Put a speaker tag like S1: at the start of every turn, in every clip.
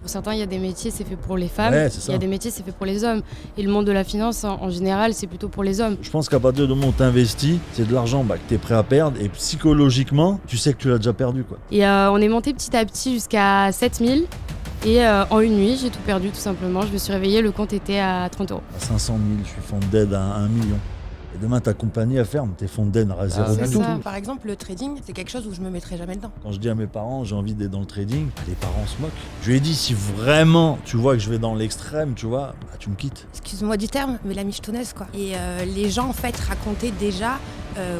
S1: Pour certains, il y a des métiers, c'est fait pour les femmes.
S2: Ouais, c'est
S1: Il
S2: ça.
S1: y a des métiers, c'est fait pour les hommes. Et le monde de la finance, en général, c'est plutôt pour les hommes.
S2: Je pense qu'à partir du moment où tu investis, c'est de l'argent que tu es prêt à perdre et psychologiquement, tu sais que tu l'as déjà perdu, quoi.
S1: Et on est monté petit à petit jusqu'à 7000. Et en une nuit, j'ai tout perdu tout simplement. Je me suis réveillée, le compte était à 30 €.
S2: À 500 000, je suis funded à 1 million. Et demain, ta compagnie à ferme, t'es funded à zéro
S1: c'est
S2: du tout.
S1: ça.
S3: Par exemple, le trading, c'est quelque chose où je me mettrais jamais dedans.
S2: Quand je dis à mes parents, j'ai envie d'être dans le trading, les parents se moquent. Je lui ai dit, si vraiment tu vois que je vais dans l'extrême, tu vois, bah, tu me quittes.
S3: Excuse-moi du terme, mais la michetonneuse, quoi. Et les gens, en fait, racontaient déjà,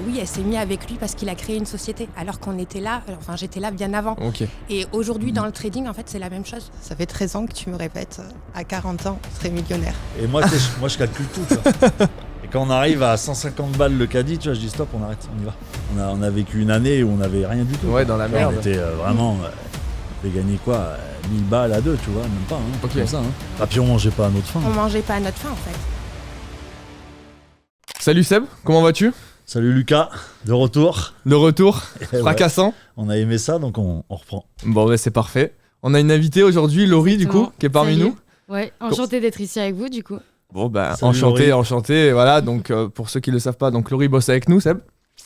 S3: oui, elle s'est mise avec lui parce qu'il a créé une société, alors qu'on était là, enfin, j'étais là bien avant.
S4: Ok.
S3: Et aujourd'hui, dans le trading, en fait, c'est la même chose. Ça fait 13 ans que tu me répètes, à 40 ans, je serai millionnaire.
S2: Et moi, tu sais, moi je calcule tout, tu vois. Et quand on arrive à 150 balles le caddie, tu vois, je dis stop, on arrête, on y va. On a vécu une année où on n'avait rien du tout.
S4: Ouais, dans la merde.
S2: On était vraiment... on avait gagné quoi 1000 balles à deux, tu vois, même pas, hein,
S4: Ok.
S2: comme ça. Hein. Ah, puis on mangeait pas à notre faim.
S3: On mangeait pas à notre faim, en fait.
S4: Salut Seb, comment vas-tu?
S2: Salut Lucas, de retour.
S4: Le retour,
S2: Ouais,
S4: fracassant.
S2: on a aimé ça, donc on reprend.
S4: Bon, ouais, c'est parfait. On a une invitée aujourd'hui, Laurie, du coup,
S1: Exactement.
S4: qui est parmi
S1: Ça y est.
S4: nous.
S1: Ouais, enchantée d'être ici avec vous, du coup.
S4: Bon, bah,
S2: Salut,
S4: enchanté,
S2: Laurie.
S4: enchanté. Voilà, donc pour ceux qui ne le savent pas, donc Laurie bosse avec nous, Seb.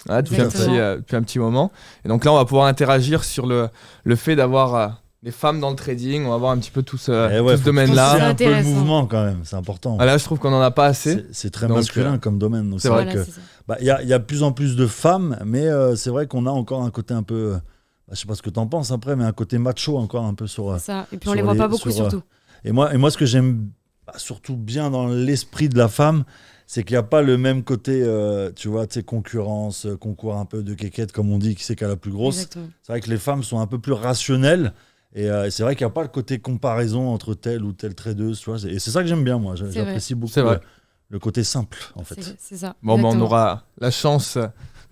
S4: Voilà, depuis
S1: Exactement.
S4: depuis un petit moment. Et donc là, on va pouvoir interagir sur le fait d'avoir des femmes dans le trading. On va voir un petit peu tout ce,
S2: Eh ouais,
S4: tout ce
S2: faut
S4: domaine-là.
S2: pousser un peu le
S1: Intéressant.
S2: mouvement quand même, c'est important.
S4: Ah, là, je trouve qu'on en a pas assez.
S2: C'est très
S4: Donc,
S2: masculin comme domaine. Donc
S4: c'est
S2: c'est vrai
S1: Voilà,
S2: que
S1: c'est ça.
S2: il y a de plus en plus de femmes, mais c'est vrai qu'on a encore un côté un peu, je sais pas ce que t'en penses après, mais un côté macho encore un peu sur.
S1: C'est ça. Et puis on
S2: sur
S1: les voit
S2: les-
S1: pas beaucoup,
S2: sur,
S1: surtout.
S2: Et moi, ce que j'aime surtout bien dans l'esprit de la femme, c'est qu'il n'y a pas le même côté, tu vois, tu sais, concurrence, concours un peu de quéquette, comme on dit, qui c'est qui a la plus grosse.
S1: Exactement.
S2: C'est vrai que les femmes sont un peu plus rationnelles. Et c'est vrai qu'il n'y a pas le côté comparaison entre telle ou telle tradeuse, tu vois. Et c'est ça que j'aime bien, moi.
S1: C'est
S2: J'apprécie beaucoup
S4: C'est vrai.
S2: le côté simple, en fait.
S1: C'est ça.
S4: Bon, bah, on
S1: Exactement.
S4: aura la chance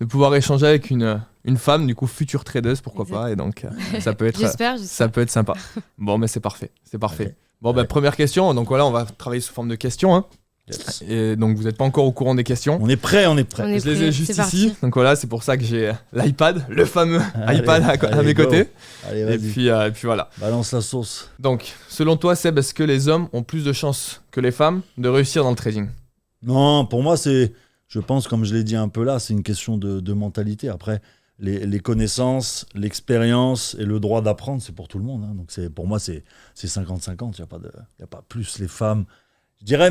S4: de pouvoir échanger avec une femme, du coup, future tradeuse, pourquoi
S1: Exact.
S4: pas. Et donc, ça peut être.
S1: J'espère.
S4: Ça peut être sympa. Bon, mais c'est parfait. C'est parfait.
S2: Ok.
S4: Bon, bah,
S2: Ouais.
S4: première question. Donc voilà, on va travailler sous forme de questions. Hein.
S2: Yes.
S4: Et donc, vous n'êtes pas encore au courant des questions.
S2: On est prêt, on est prêt.
S1: On est
S4: Je les ai
S1: prêt,
S4: juste
S1: c'est
S4: ici.
S1: parti.
S4: Donc voilà, c'est pour ça que j'ai l'iPad, le fameux
S2: Allez,
S4: iPad à
S2: allez,
S4: mes
S2: go.
S4: côtés.
S2: Allez,
S4: Et
S2: vas-y.
S4: puis voilà.
S2: Balance la sauce.
S4: Donc, selon toi, Seb, est-ce que les hommes ont plus de chances que les femmes de réussir dans le trading?
S2: Non, pour moi, je pense, comme je l'ai dit un peu là, c'est une question de mentalité. Après, les connaissances, l'expérience et le droit d'apprendre, c'est pour tout le monde. Hein. Donc, pour moi, c'est 50-50. Il n'y a pas plus les femmes. Je dirais,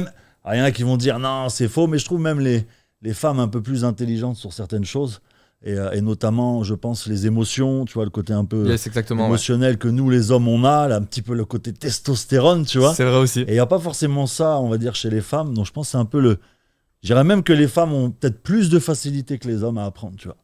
S2: il y en a qui vont dire non, c'est faux, mais je trouve même les femmes un peu plus intelligentes sur certaines choses. Et notamment, je pense, les émotions, tu vois, le côté un peu
S4: Yes, exactement. Ouais.
S2: émotionnel que nous, les hommes, on a, là, un petit peu le côté testostérone, tu vois.
S4: C'est vrai aussi.
S2: Et il n'y a pas forcément ça, on va dire, chez les femmes. Donc je pense que c'est un peu je dirais même que les femmes ont peut-être plus de facilité que les hommes à apprendre, tu vois.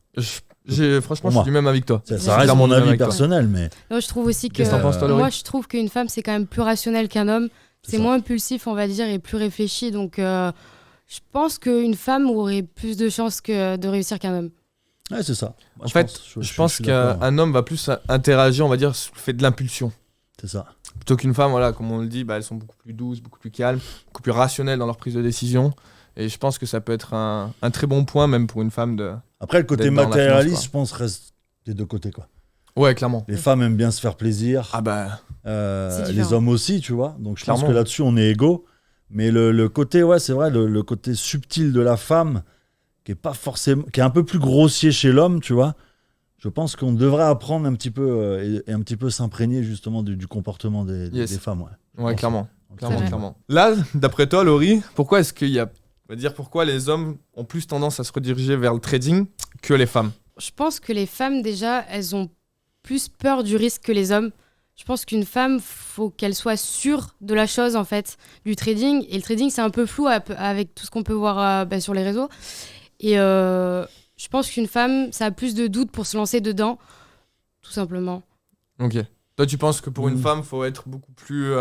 S4: Franchement,
S2: Pour
S4: je
S2: moi.
S4: suis du même avec toi.
S2: Ça
S4: Je suis
S2: reste
S4: clairement
S2: mon
S4: du même
S2: avis
S4: avec toi.
S2: personnel, mais
S1: Non, je trouve aussi que.
S4: Qu'est-ce que t'en penses, toi, Laurie?
S1: Moi, je trouve qu'une femme, c'est quand même plus rationnel qu'un homme. C'est
S2: ça.
S1: moins impulsif, on va dire, et plus réfléchi. Donc, je pense qu'une femme aurait plus de chances de réussir qu'un homme.
S2: ouais, c'est ça. Moi,
S4: En fait, je pense
S2: suis d'accord.
S4: qu'un homme va plus interagir, on va dire, sur le fait de l'impulsion.
S2: C'est ça.
S4: Plutôt qu'une femme, voilà, comme on le dit, bah, elles sont beaucoup plus douces, beaucoup plus calmes, beaucoup plus rationnelles dans leur prise de décision. Et je pense que ça peut être un très bon point, même pour une femme de.
S2: Après, le côté
S4: D'être dans la
S2: matérialiste,
S4: finance,
S2: je pense, reste des deux côtés, quoi.
S4: Ouais, clairement.
S2: Les femmes aiment bien se faire plaisir.
S4: Ah bah.
S1: C'est
S2: Les
S1: différent.
S2: hommes aussi, tu vois. Donc je pense
S4: Clairement.
S2: que là-dessus, on est égaux. Mais le côté, ouais, c'est vrai, le côté subtil de la femme, qui est pas forcément, qui est un peu plus grossier chez l'homme, tu vois. Je pense qu'on devrait apprendre un petit peu et un petit peu s'imprégner justement du comportement des femmes, ouais.
S4: Ouais,
S2: pense.
S4: clairement. Clairement,
S1: vrai.
S4: clairement. Là, d'après toi, Laurie, pourquoi est-ce qu'il y a. On va dire pourquoi les hommes ont plus tendance à se rediriger vers le trading que les femmes?
S1: Je pense que les femmes, déjà, elles ont plus peur du risque que les hommes. Je pense qu'une femme, faut qu'elle soit sûre de la chose, en fait, du trading. Et le trading, c'est un peu flou avec tout ce qu'on peut voir sur les réseaux. Et je pense qu'une femme, ça a plus de doutes pour se lancer dedans, tout simplement.
S4: Ok. Toi, tu penses que pour une femme, faut être beaucoup plus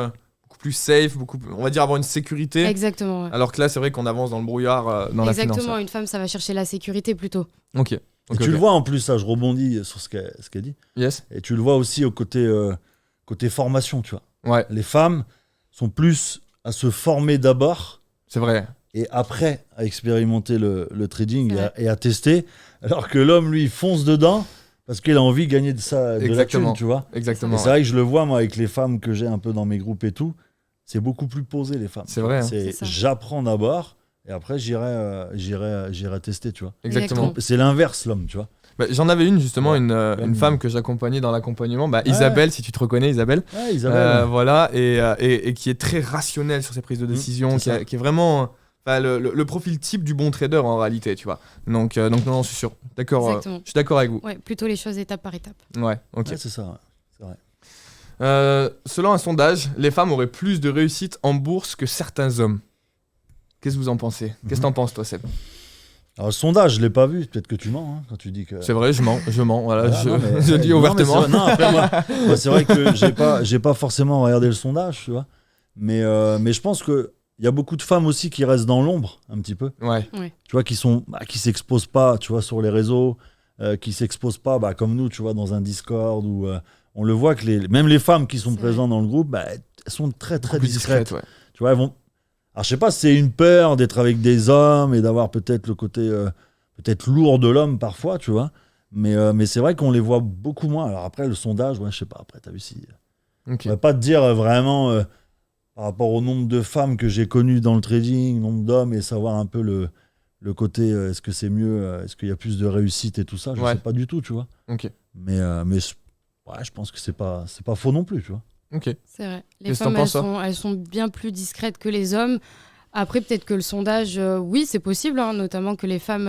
S4: safe, on va dire avoir une sécurité.
S1: Exactement. Ouais.
S4: Alors que là, c'est vrai qu'on avance dans le brouillard dans la finance.
S1: Exactement, une femme, ça va chercher la sécurité plutôt.
S4: Ok.
S2: Et
S4: Ok,
S2: tu
S4: ok.
S2: le vois en plus, ça, je rebondis sur ce qu'elle dit.
S4: Yes.
S2: Et tu le vois aussi au côté formation, tu vois.
S4: Ouais,
S2: Les femmes sont plus à se former d'abord
S4: c'est vrai.
S2: et après à expérimenter le trading
S1: C'est vrai.
S2: et à tester. Alors que l'homme, lui, il fonce dedans parce qu'il a envie de gagner de la
S4: Exactement.
S2: thune, tu vois.
S4: Exactement.
S2: Et c'est vrai que je le vois, moi, avec les femmes que j'ai un peu dans mes groupes et tout, c'est beaucoup plus posé, les femmes.
S4: C'est vrai, hein.
S1: C'est ça.
S2: J'apprends d'abord, et après, j'irai tester, tu vois.
S4: Exactement.
S2: C'est l'inverse, l'homme, tu vois.
S4: Bah, j'en avais une justement,
S2: Ouais.
S4: une femme que j'accompagnais dans l'accompagnement, Isabelle, si tu te reconnais, Isabelle.
S2: Ouais, Isabelle.
S4: Voilà, et qui est très rationnelle sur ses prises de décision,
S2: c'est ça.
S4: qui est vraiment le profil type du bon trader en réalité, tu vois. Donc non, je suis sûr. D'accord,
S1: Exactement.
S4: je suis d'accord avec vous.
S1: Ouais, plutôt les choses étape par étape.
S4: Ouais, ok.
S2: Ouais, c'est ça, ouais. C'est vrai.
S4: Selon un sondage, les femmes auraient plus de réussite en bourse que certains hommes. Qu'est-ce que vous en pensez? Qu'est-ce que t'en penses, toi, Seb?
S2: Alors, le sondage, je l'ai pas vu. Peut-être que tu mens, hein, quand tu dis que.
S4: C'est vrai, je mens. Voilà,
S2: Ah, non, mais-
S4: je dis
S2: non, mais
S4: ouvertement.
S2: c'est vrai- non, après, moi, c'est vrai que j'ai pas forcément regardé le sondage, tu vois. Mais je pense que il y a beaucoup de femmes aussi qui restent dans l'ombre, un petit peu.
S4: Ouais,
S2: Tu vois, qui s'exposent pas, tu vois, sur les réseaux, qui s'exposent pas, comme nous, tu vois, dans un Discord où on le voit que même les femmes qui sont
S1: C'est
S2: présentes dans le groupe, elles sont très très
S4: plus
S2: discrètes.
S4: discrète, ouais.
S2: Tu vois, elles vont. Alors, je sais pas si c'est une peur d'être avec des hommes et d'avoir peut-être le côté peut-être lourd de l'homme parfois, tu vois. Mais c'est vrai qu'on les voit beaucoup moins. Alors après, le sondage, ouais, je sais pas. Après, t'as vu si.
S4: Ok.
S2: Je ne vais pas te dire vraiment par rapport au nombre de femmes que j'ai connues dans le trading, nombre d'hommes, et savoir un peu le côté est-ce que c'est mieux, est-ce qu'il y a plus de réussite et tout ça. Je
S4: Ouais.
S2: sais pas du tout, tu vois.
S4: Ok.
S2: Mais je pense que c'est pas faux non plus, tu vois.
S4: Ok.
S1: C'est vrai. Les
S4: Qu'est-ce que
S1: femmes,
S4: t'en penses, toi
S1: elles sont bien plus discrètes que les hommes. Après, peut-être que le sondage, oui, c'est possible, hein, notamment que les femmes,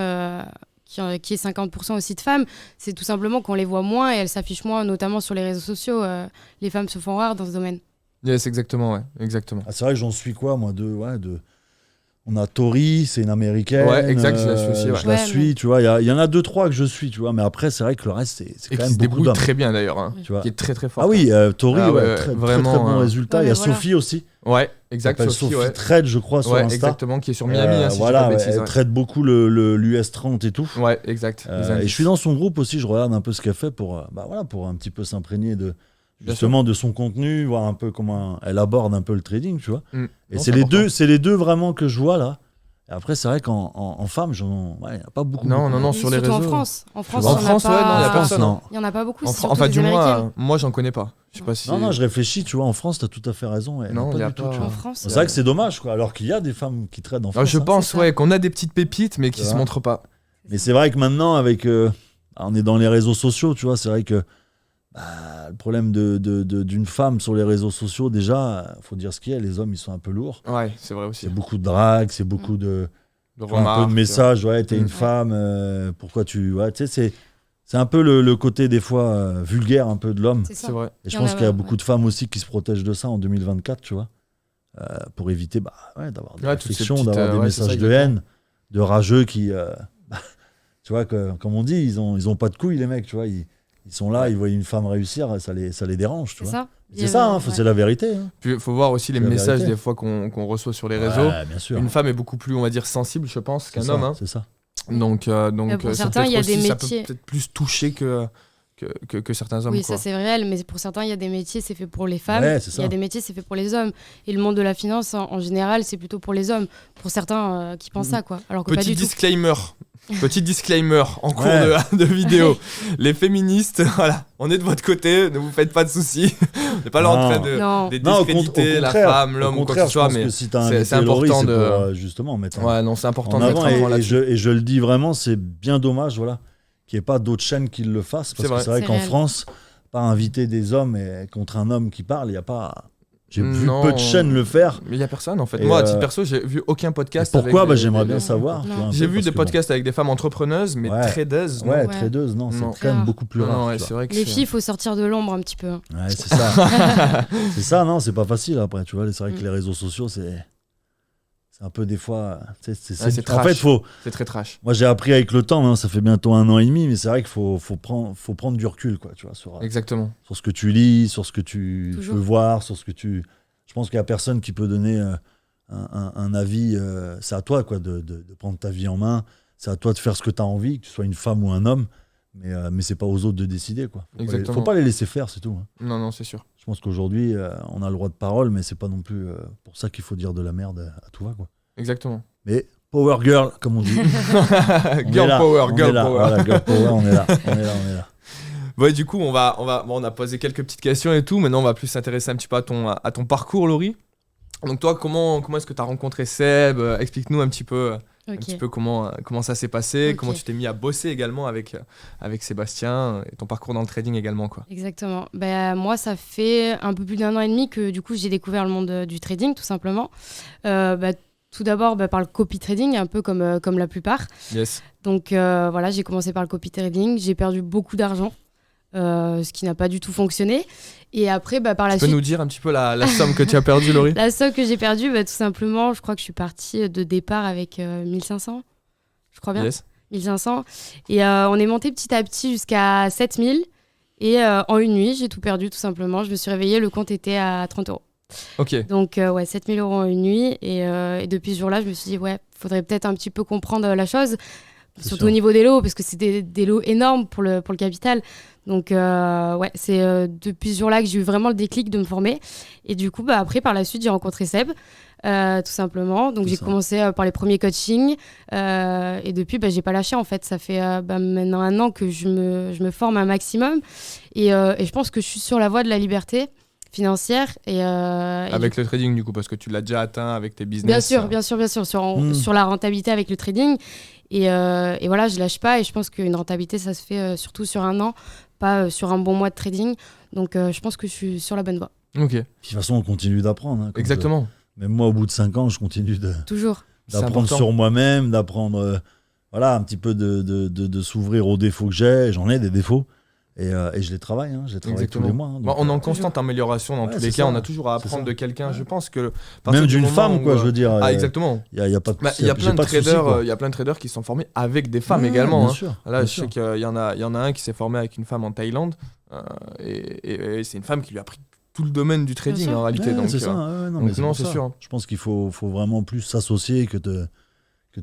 S1: qui est 50% aussi de femmes, c'est tout simplement qu'on les voit moins et elles s'affichent moins, notamment sur les réseaux sociaux. Les femmes se font rares dans ce domaine.
S4: Yes, exactement, ouais. Exactement.
S2: Ah, c'est vrai que j'en suis quoi, moi, on a Tori, c'est une américaine.
S4: Ouais, exact, je la suis aussi, ouais.
S2: Je la
S1: Ouais,
S2: suis, tu vois. Il y en a 2-3 que je suis, tu vois. Mais après, c'est vrai que le reste, c'est
S4: Et
S2: quand
S4: qui
S2: même
S4: se
S2: beaucoup
S4: débrouille
S2: d'hommes.
S4: très bien d'ailleurs, hein.
S2: Tu vois.
S4: Qui est très très fort.
S2: Ah oui, Tori,
S4: Ah ouais,
S2: ouais,
S4: ouais,
S2: très,
S4: vraiment,
S2: très bon
S4: hein.
S2: résultat.
S1: Ouais,
S2: Il y a
S1: mais voilà.
S2: Sophie aussi.
S4: Ouais, exact,
S2: S'appelle
S4: Sophie,
S2: Sophie
S4: ouais.
S2: Trade, je crois, sur
S4: Ouais,
S2: Insta.
S4: exactement, qui est sur Miami, hein, si
S2: voilà,
S4: je dis pas de bêtises.
S2: elle
S4: Ouais.
S2: traite beaucoup l'US 30 et tout.
S4: Ouais, exact. les
S2: Et
S4: indices.
S2: je suis dans son groupe aussi, je regarde un peu ce qu'elle fait pour un petit peu s'imprégner de
S4: Bien
S2: justement de son contenu, voir un peu comment elle aborde un peu le trading, tu vois.
S4: Mm.
S2: Et
S4: Non,
S2: c'est les
S4: important.
S2: deux, c'est les deux vraiment que je vois là. Et après, c'est vrai qu'en femme, il n'y a pas beaucoup.
S4: Non,
S2: beaucoup.
S4: non, non,
S1: Et
S4: sur les
S1: surtout
S4: réseaux.
S1: en France. En France,
S2: vois.
S1: il y
S4: En
S1: en a
S4: France, ouais,
S1: pas...
S4: non, il y a
S2: En France,
S4: personne.
S2: non.
S1: Il y en a pas beaucoup, c'est
S4: Enfin,
S1: surtout des
S4: du moins,
S1: Américaines.
S4: moi j'en connais pas. Je sais pas si.
S2: Non, je réfléchis, tu vois, en France, tu as tout à fait raison. Elle
S4: Non,
S2: n'a
S4: il y a
S2: pas du tout,
S4: pas-
S2: tu vois.
S1: En France,
S2: C'est vrai que c'est dommage, quoi. Alors qu'il y a des femmes qui traitent en
S4: Ah,
S2: France.
S4: je
S2: hein.
S4: pense,
S1: c'est ça.
S4: ouais, qu'on a des petites pépites, mais qui
S2: C'est
S4: se
S2: vrai.
S4: montrent pas.
S2: Mais c'est vrai que maintenant, avec, on est dans les réseaux sociaux, tu vois, c'est vrai que le problème d'une femme sur les réseaux sociaux, déjà, faut dire ce qu'il y a, les hommes, ils sont un peu lourds.
S4: Ouais, c'est vrai aussi.
S2: C'est beaucoup de drague, c'est beaucoup de,
S4: De
S2: tu vois, un peu
S4: remarques,
S2: de messages, ouais, t'es
S4: Mm.
S2: une femme, pourquoi tu... Ouais, tu sais, c'est un peu le côté, des fois, vulgaire, un peu de l'homme.
S1: c'est ça.
S4: C'est vrai.
S2: Et je
S1: Il y en
S2: pense
S1: a,
S2: qu'il y a
S1: ouais.
S2: beaucoup de femmes aussi qui se protègent de ça en 2024, tu vois, pour éviter d'avoir des
S4: Ouais, toutes ces
S2: réflexions,
S4: petites,
S2: d'avoir des
S4: ouais, c'est ça,
S2: messages de
S4: exactement.
S2: haine, de rageux qui... tu vois, comme on dit, ils ont pas de couilles, les mecs, tu vois, ils sont là,
S4: Ouais.
S2: ils voient une femme réussir, ça les dérange, tu
S1: C'est
S2: vois.
S1: ça.
S2: C'est ça, hein,
S1: ouais.
S2: c'est la vérité. Hein.
S4: Puis il faut voir aussi les
S2: C'est la
S4: messages
S2: vérité.
S4: des fois qu'on reçoit sur les réseaux.
S2: Ouais, bien sûr.
S4: Une femme est beaucoup plus, on va dire, sensible, je pense,
S2: C'est
S4: qu'un
S2: ça,
S4: homme. Hein.
S2: C'est ça.
S4: Donc
S1: pour
S4: ça
S1: certains,
S4: peut
S1: il y a
S4: être
S1: des
S4: aussi-
S1: métiers.
S4: Ça peut peut-être plus toucher que certains hommes.
S1: Oui,
S4: quoi.
S1: ça c'est réel, mais pour certains, il y a des métiers, c'est fait pour les femmes.
S2: Ouais, c'est
S1: Il
S2: ça.
S1: y a des métiers, c'est fait pour les hommes. Et le monde de la finance, en général, c'est plutôt pour les hommes. Pour certains qui pensent ça, quoi. Alors que pas
S4: Petit
S1: du tout.
S4: disclaimer. Petit disclaimer en cours
S2: Ouais.
S4: de vidéo. Les féministes, voilà, on est de votre côté, ne vous faites pas de soucis. On n'est pas là en
S2: Non.
S4: train de
S1: Non.
S2: Non,
S4: discréditer la femme, l'homme ou quoi que ce
S2: je
S4: soit,
S2: pense
S4: mais
S2: que si t'as
S4: c'est
S2: invité Laurie,
S4: important
S2: c'est
S4: de-
S2: pour justement mettre
S4: ouais, non, c'est important
S2: en
S4: de mettre
S2: avant.
S4: un point
S2: Et
S4: là-dessus.
S2: je le dis vraiment, c'est bien dommage, voilà, qu'il n'y ait pas d'autres chaînes qui le fassent. Parce
S4: C'est
S2: que
S4: vrai.
S2: c'est vrai
S1: C'est
S2: qu'en
S1: réel.
S2: France, pas inviter des hommes contre un homme qui parle, il n'y a pas. J'ai vu
S4: Non.
S2: peu de chaînes le faire.
S4: Mais il n'y a personne en fait.
S2: Et
S4: Moi, à titre perso, j'ai vu aucun podcast.
S2: Pourquoi
S4: avec des-
S2: J'aimerais
S4: des-
S2: bien savoir. tu
S1: Non.
S2: vois, un
S4: J'ai
S2: peu,
S4: vu
S2: parce
S4: des
S2: que bon.
S4: podcasts avec des femmes entrepreneuses, mais
S2: Ouais.
S4: tradeuses. non.
S2: Ouais,
S1: Ouais.
S2: tradeuse, non, c'est
S4: Non.
S2: quand même
S1: Rare.
S2: beaucoup plus
S4: Non,
S2: rare.
S4: non, ouais,
S2: tu vois.
S4: c'est vrai que
S1: Les
S4: c'est-
S1: filles, il faut sortir de l'ombre un petit peu.
S2: Ouais, c'est ça. C'est ça, non, c'est pas facile après, tu vois. C'est vrai que
S1: Mm.
S2: les réseaux sociaux, c'est un peu des fois. Tu sais,
S4: Ouais, c'est
S2: en
S4: trash.
S2: fait,
S4: c'est très trash.
S2: moi j'ai appris avec le temps, hein, ça fait bientôt 1 an et demi, mais c'est vrai qu'il faut prendre du recul, quoi, tu vois, sur
S4: Exactement.
S2: ce que tu lis, sur ce que tu
S1: Toujours.
S2: peux voir, sur ce que tu. Je pense qu'il n'y a personne qui peut donner un avis. C'est à toi, quoi, de prendre ta vie en main. C'est à toi de faire ce que tu as envie, que tu sois une femme ou un homme. Mais c'est pas aux autres de décider, quoi.
S4: Exactement.
S2: Faut pas les laisser faire, c'est tout. Hein.
S4: Non, non, c'est sûr.
S2: Je pense qu'aujourd'hui, on a le droit de parole, mais c'est pas non plus pour ça qu'il faut dire de la merde à tout va, quoi.
S4: Exactement.
S2: Mais power girl, comme on dit. On est
S4: Girl
S2: là,
S4: power,
S2: on
S4: girl
S2: est là,
S4: power.
S2: Voilà, girl power, on est là. On est là.
S4: Ouais, du coup, on a posé quelques petites questions et tout. Maintenant, on va plus s'intéresser un petit peu à ton parcours, Laurie. Donc toi, comment est-ce que tu as rencontré Seb? Explique-nous un petit peu comment ça s'est passé,
S1: Ok.
S4: comment tu t'es mis à bosser également avec Sébastien et ton parcours dans le trading également, quoi.
S1: Exactement. Moi, ça fait un peu plus d'1 an et demi que du coup j'ai découvert le monde du trading, tout simplement. Tout d'abord par le copy trading, un peu comme la plupart.
S4: Yes.
S1: Donc voilà, j'ai commencé par le copy trading, j'ai perdu beaucoup d'argent, ce qui n'a pas du tout fonctionné. Et après, par la
S4: Tu peux
S1: suite,
S4: nous dire un petit peu la somme que tu as perdue, Laurie?
S1: la somme que j'ai perdue, tout simplement, je crois que je suis partie de départ avec 1500, je crois bien.
S4: Yes.
S1: 1500. Et on est monté petit à petit jusqu'à 7000. Et en une nuit, j'ai tout perdu, tout simplement. Je me suis réveillée, le compte était à 30 euros.
S4: Ok.
S1: Donc, 7000 euros en une nuit. Et depuis ce jour-là, je me suis dit, faudrait peut-être un petit peu comprendre la chose.
S2: C'est
S1: Surtout
S2: sûr.
S1: au niveau des lots, parce que c'est des lots énormes pour le capital. Donc, c'est depuis ce jour-là que j'ai eu vraiment le déclic de me former. Et du coup, après, par la suite, j'ai rencontré Seb, tout simplement. Donc,
S2: C'est
S1: j'ai
S2: ça.
S1: commencé par les premiers coachings. Et depuis, j'ai pas lâché, en fait. Ça fait maintenant 1 an que je me forme un maximum. Et je pense que je suis sur la voie de la liberté financière.
S4: Avec le trading, du coup, parce que tu l'as déjà atteint avec tes business.
S1: Bien sûr, sur la rentabilité avec le trading. Et voilà, je lâche pas. Et je pense qu'une rentabilité, ça se fait surtout sur 1 an, pas sur un bon mois de trading. Donc, je pense que je suis sur la bonne voie.
S4: Ok.
S2: Puis, de toute façon, on continue d'apprendre. Hein,
S4: Exactement.
S2: même moi, au bout de 5 ans, je continue
S1: Toujours.
S4: C'est
S2: d'apprendre
S4: important.
S2: sur moi-même, d'apprendre un petit peu de s'ouvrir aux défauts que j'ai. J'en ai des défauts. Et je les travaille. Je les travaille tous
S4: Exactement.
S2: les mois. hein, donc,
S4: On est en constante amélioration dans tous les
S2: c'est
S4: cas.
S2: ça.
S4: On a toujours à
S2: C'est
S4: apprendre
S2: ça.
S4: de quelqu'un.
S2: Ouais.
S4: Je pense que
S2: même d'une femme, quoi, je veux dire.
S4: Ah, exactement.
S2: Il y a pas de
S4: Il y a plein de
S2: souci,
S4: traders,
S2: quoi.
S4: il y a plein de traders qui sont formés avec des femmes
S2: Ouais,
S4: également.
S2: bien
S4: hein.
S2: sûr,
S4: Là,
S2: bien
S4: je
S2: sûr.
S4: sais qu'il y en a un qui s'est formé avec une femme en Thaïlande et c'est une femme qui lui a appris tout le domaine du trading
S1: sûr.
S4: en réalité.
S2: Ouais,
S4: donc,
S2: c'est ça.
S4: donc
S2: mais
S4: non,
S2: pour
S4: c'est
S2: ça.
S4: sûr.
S2: Je pense qu'il faut vraiment plus s'associer que de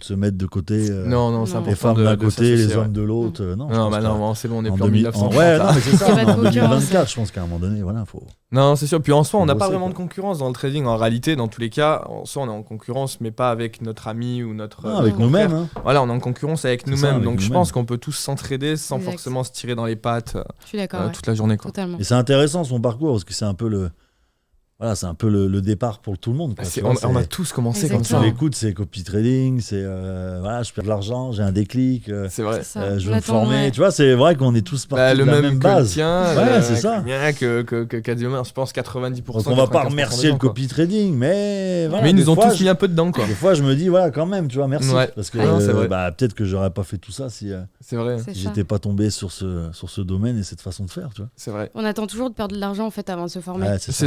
S2: se mettre de côté
S4: Non, c'est
S1: Non.
S4: important.
S2: les femmes
S4: de
S2: d'un côté, les
S4: s'associer,
S2: hommes
S4: ouais.
S2: de l'autre. Non, je
S4: Non,
S2: pense que
S4: non, c'est bon, on est
S2: en
S4: plus en 1930.
S2: ouais,
S4: là.
S2: non, mais c'est ça.
S1: Il y a pas de
S2: En
S1: concurrence.
S2: 2024, je pense qu'à un moment donné, voilà, faut.
S4: Non, c'est sûr. Puis en soi, on n'a
S2: Faut
S4: pas
S2: bosser,
S4: vraiment de
S2: quoi.
S4: concurrence dans le trading. En réalité, dans tous les cas, en soi, on est en concurrence, mais pas avec notre ami ou notre.
S2: Non, avec
S1: non.
S2: nous-mêmes. Hein.
S4: Voilà, on est en concurrence avec
S2: C'est
S4: nous-mêmes.
S2: ça, avec
S4: Donc je
S2: nous-mêmes.
S4: pense qu'on peut tous s'entraider sans
S1: Exact.
S4: forcément se tirer dans les pattes
S1: Je suis d'accord. Ouais.
S4: toute la journée, quoi.
S1: Totalement.
S2: Et c'est intéressant son parcours parce que c'est un peu le départ pour tout le monde. Quoi, tu vois,
S4: On a
S2: c'est-
S4: tous commencé
S1: Exactement.
S4: comme
S2: tu
S4: ça. hein.
S2: l'écoutes, c'est copy trading, c'est je perds de l'argent, j'ai un déclic,
S4: C'est vrai.
S1: C'est ça.
S2: je veux
S1: On
S2: me
S1: attend,
S2: former.
S1: ouais.
S2: Tu vois, c'est vrai qu'on est tous partis
S4: Bah,
S2: de
S4: le
S2: la
S4: même
S2: même
S4: que
S2: base.
S4: le tien,
S2: Ouais, c'est
S4: que
S2: ça.
S4: le mien, que Cadiomer, je pense 90%.
S2: Donc on va pas
S4: 95%
S2: remercier
S4: des
S2: le
S4: gens, quoi.
S2: copy trading, mais voilà,
S4: Mais ils
S2: des
S4: nous ont
S2: fois,
S4: tous mis un peu dedans, quoi.
S2: Des fois, je me dis, voilà, quand même, tu vois, merci.
S4: Ouais.
S2: Parce que
S4: Ah non, c'est vrai.
S2: peut-être que j'aurais pas fait tout ça si
S4: C'est vrai,
S1: C'est ça.
S2: j'étais pas tombé sur ce domaine et cette façon de faire, tu vois.
S4: c'est vrai.
S1: On attend toujours de perdre de l'argent en fait avant de se former.
S2: Ouais, c'est ça.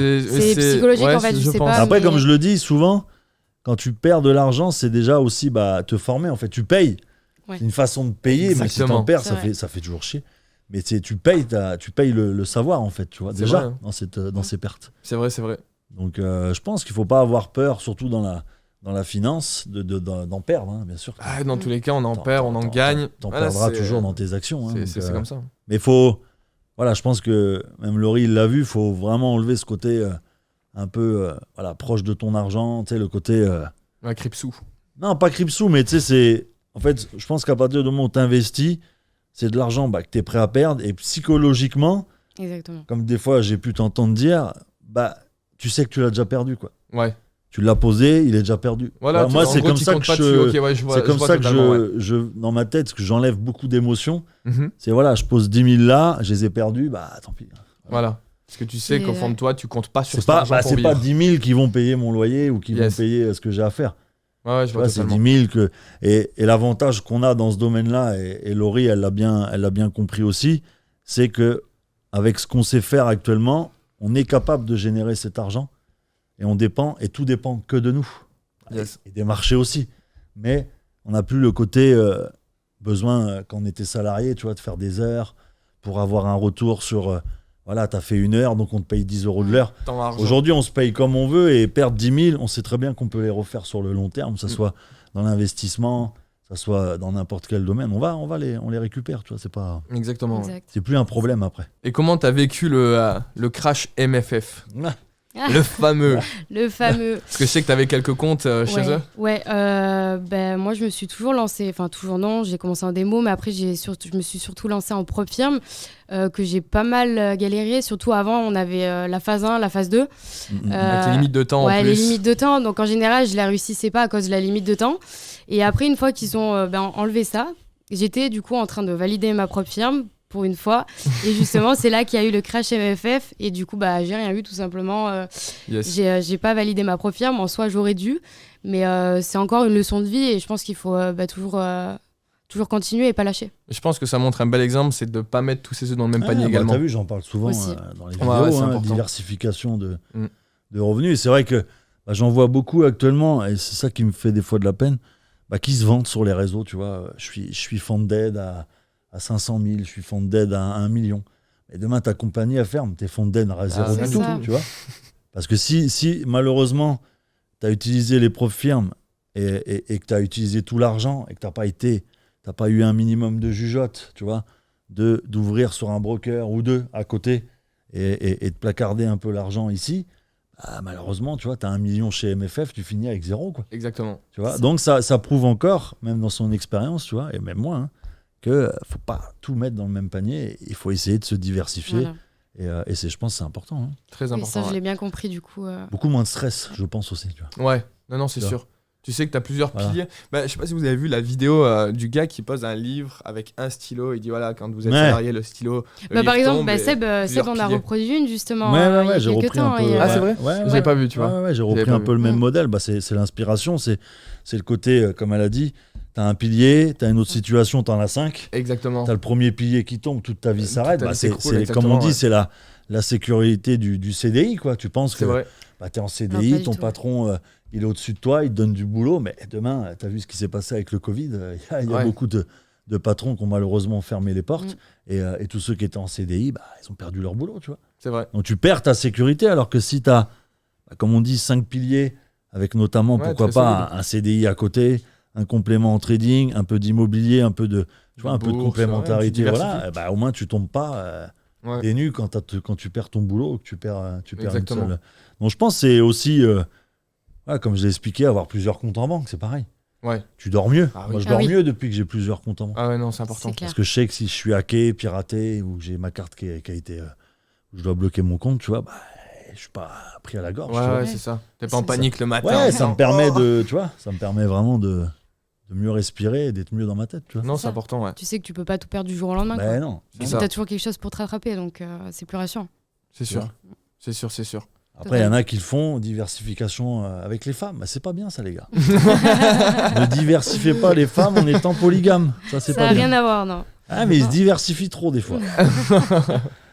S1: C'est psychologique, en fait, je sais pas.
S2: Après,
S1: mais-
S2: comme je le dis souvent, quand tu perds de l'argent, c'est déjà aussi te former. En fait, tu payes.
S1: Ouais.
S2: C'est une façon de payer, mais si
S4: Exactement.
S2: t'en perds,
S1: C'est vrai.
S2: ça fait toujours chier. Mais tu payes le savoir, en fait, tu vois,
S4: C'est
S2: déjà,
S4: vrai, hein.
S2: dans ces pertes.
S4: C'est vrai, c'est vrai.
S2: Donc, je pense qu'il faut pas avoir peur, surtout dans la finance, d'en perdre, hein, bien sûr.
S4: Ah, dans tous les cas, on en
S2: T'en-
S4: perd, on en
S2: t'en-
S4: gagne.
S2: T'en
S4: Voilà,
S2: perdras
S4: c'est-
S2: toujours dans tes actions. hein,
S4: C'est
S2: donc,
S4: c'est comme ça.
S2: Mais voilà, je pense que même Laurie il l'a vu, il faut vraiment enlever ce côté un peu proche de ton argent, tu sais, le côté.
S4: Un cripsou.
S2: Non, pas cripsou, mais tu sais, c'est. En fait, je pense qu'à partir du moment où tu investis, c'est de l'argent que tu es prêt à perdre. Et psychologiquement,
S1: Exactement.
S2: comme des fois j'ai pu t'entendre dire, tu sais que tu l'as déjà perdu, quoi.
S4: Ouais.
S2: Tu l'as posé, il est déjà perdu.
S4: Voilà,
S2: moi,
S4: en
S2: c'est
S4: gros,
S2: comme
S4: t'y
S2: ça que
S4: comptes pas dessus. Ok, ouais, je vois-
S2: c'est comme
S4: je vois
S2: ça que
S4: totalement, ouais.
S2: dans ma tête, que j'enlève beaucoup d'émotions.
S4: Mhm.
S2: C'est voilà, je pose 10 000 là, je les ai perdus, tant pis.
S4: Voilà. Parce que tu sais
S1: Et
S4: qu'au fond de toi, tu comptes pas sur
S2: C'est
S4: cet
S2: pas,
S4: argent pour
S2: c'est pas
S4: vivre.
S2: 10 000 qui vont payer mon loyer ou qui
S4: Yes.
S2: vont payer ce que j'ai à faire.
S4: Ouais, je
S2: Tu
S4: vois
S2: vois, c'est
S4: totalement.
S2: 10 000 que. Et l'avantage qu'on a dans ce domaine-là, et Laurie, elle l'a bien compris aussi, c'est que avec ce qu'on sait faire actuellement, on est capable de générer cet argent et tout dépend que de nous.
S4: Yes.
S2: Et des marchés aussi. Mais on n'a plus le côté besoin, quand on était salarié, tu vois, de faire des heures pour avoir un retour sur. Voilà, t'as fait 1 heure, donc on te paye 10 € de l'heure.
S4: Tant d'argent.
S2: Aujourd'hui, on se paye comme on veut et perdre 10 000, on sait très bien qu'on peut les refaire sur le long terme, que ce soit dans l'investissement, que ce soit dans n'importe quel domaine. On les récupère, tu vois,
S4: Exactement. Ouais.
S1: Exact.
S2: c'est plus un problème après.
S4: Et comment t'as vécu le crash MFF? Le fameux.
S1: Le fameux.
S4: Parce que je sais que tu avais quelques comptes chez eux.
S1: Ouais, moi je me suis toujours lancée, enfin toujours non, j'ai commencé en démo, mais après je me suis surtout lancée en propre firme, que j'ai pas mal galéré, surtout avant on avait la phase 1, la phase 2.
S4: Avec les limites de temps en plus.
S1: les limites de temps, donc en général je la réussissais pas à cause de la limite de temps. Et après une fois qu'ils ont enlevé ça, j'étais du coup en train de valider ma propre firme pour une fois, et justement c'est là qu'il y a eu le crash MFF, et du coup j'ai rien eu tout simplement. J'ai pas validé ma propre firme, en soi j'aurais dû, mais c'est encore une leçon de vie, et je pense qu'il faut toujours continuer et pas lâcher.
S4: Je pense que ça montre un bel exemple, c'est de ne pas mettre tous ses œufs dans le même panier également.
S2: T'as vu, j'en parle souvent dans les vidéos, diversification de revenus. Et c'est vrai que j'en vois beaucoup actuellement, et c'est ça qui me fait des fois de la peine, qui se vendent sur les réseaux, tu vois. Je suis funded à 500 000, je suis funded à 1 million. Et demain, ta compagnie à ferme, t'es funded à zéro du tout, tu vois. Parce que si malheureusement, tu as utilisé les propres firmes et que tu as utilisé tout l'argent et que t'as pas eu un minimum de jugeote, tu vois, d'ouvrir sur un broker ou deux à côté et de placarder un peu l'argent ici, malheureusement, tu vois, tu as 1 million chez MFF, tu finis avec 0, quoi.
S4: Exactement.
S2: Tu vois. Donc ça prouve encore, même dans son expérience, tu vois, et même moi, qu'il ne faut pas tout mettre dans le même panier, il faut essayer de se diversifier. Voilà. Et je pense que c'est important.
S4: Très important.
S1: Et ça, je l'ai bien compris, du coup.
S2: Beaucoup moins de stress, je pense aussi. Tu vois.
S4: Ouais, non, c'est sûr. Tu sais que tu as plusieurs piliers. Je sais pas si vous avez vu la vidéo du gars qui pose un livre avec un stylo. Il dit voilà, quand vous êtes salarié, le stylo.
S1: Par exemple, Seb on a reproduit une justement.
S2: Ouais, j'ai repris un peu.
S4: Ah, c'est vrai? J'ai pas vu, tu vois.
S2: Ouais, j'ai repris un peu le même modèle. C'est l'inspiration, c'est le côté, comme elle a dit, tu as un pilier, tu as une autre situation, tu en as 5.
S4: Exactement.
S2: Tu as le premier pilier qui tombe, toute ta vie s'arrête. Comme on dit, c'est la sécurité du CDI, quoi. Tu penses que tu es en CDI, ton patron. Il est au-dessus de toi, il te donne du boulot, mais demain, tu as vu ce qui s'est passé avec le Covid, il y a beaucoup de patrons qui ont malheureusement fermé les portes, et tous ceux qui étaient en CDI, ils ont perdu leur boulot, tu vois.
S4: C'est vrai.
S2: Donc tu perds ta sécurité, alors que si tu as, comme on dit, 5 piliers, avec notamment, pourquoi pas, un CDI à côté, un complément en trading, un peu d'immobilier, un peu de complémentarité, au moins tu tombes pas des nues quand tu perds ton boulot, que tu perds une seule. Donc je pense que c'est aussi... comme je l'ai expliqué, avoir plusieurs comptes en banque, c'est pareil.
S4: Ouais.
S2: Tu dors mieux. Moi, je dors mieux depuis que j'ai plusieurs comptes en banque.
S4: Ah ouais, non, c'est important.
S2: Parce que je sais que si je suis hacké, piraté, ou que j'ai ma carte qui a été... où je dois bloquer mon compte, tu vois, je suis pas pris à la gorge.
S4: Ouais, c'est ça. T'es pas en panique le matin.
S2: Ouais, ça me permet ça me permet vraiment de mieux respirer et d'être mieux dans ma tête, tu vois.
S4: Non, c'est important, ouais.
S1: Tu sais que tu peux pas tout perdre du jour au lendemain.
S2: Non.
S1: Tu as toujours quelque chose pour te rattraper, donc c'est plus rassurant.
S4: C'est sûr. C'est sûr.
S2: Après, il y en a qui le font, diversification avec les femmes. C'est pas bien, ça, les gars. Ne diversifiez pas les femmes en étant polygame. Ça n'a
S1: rien à voir, non.
S2: Mais ils se diversifient trop, des fois.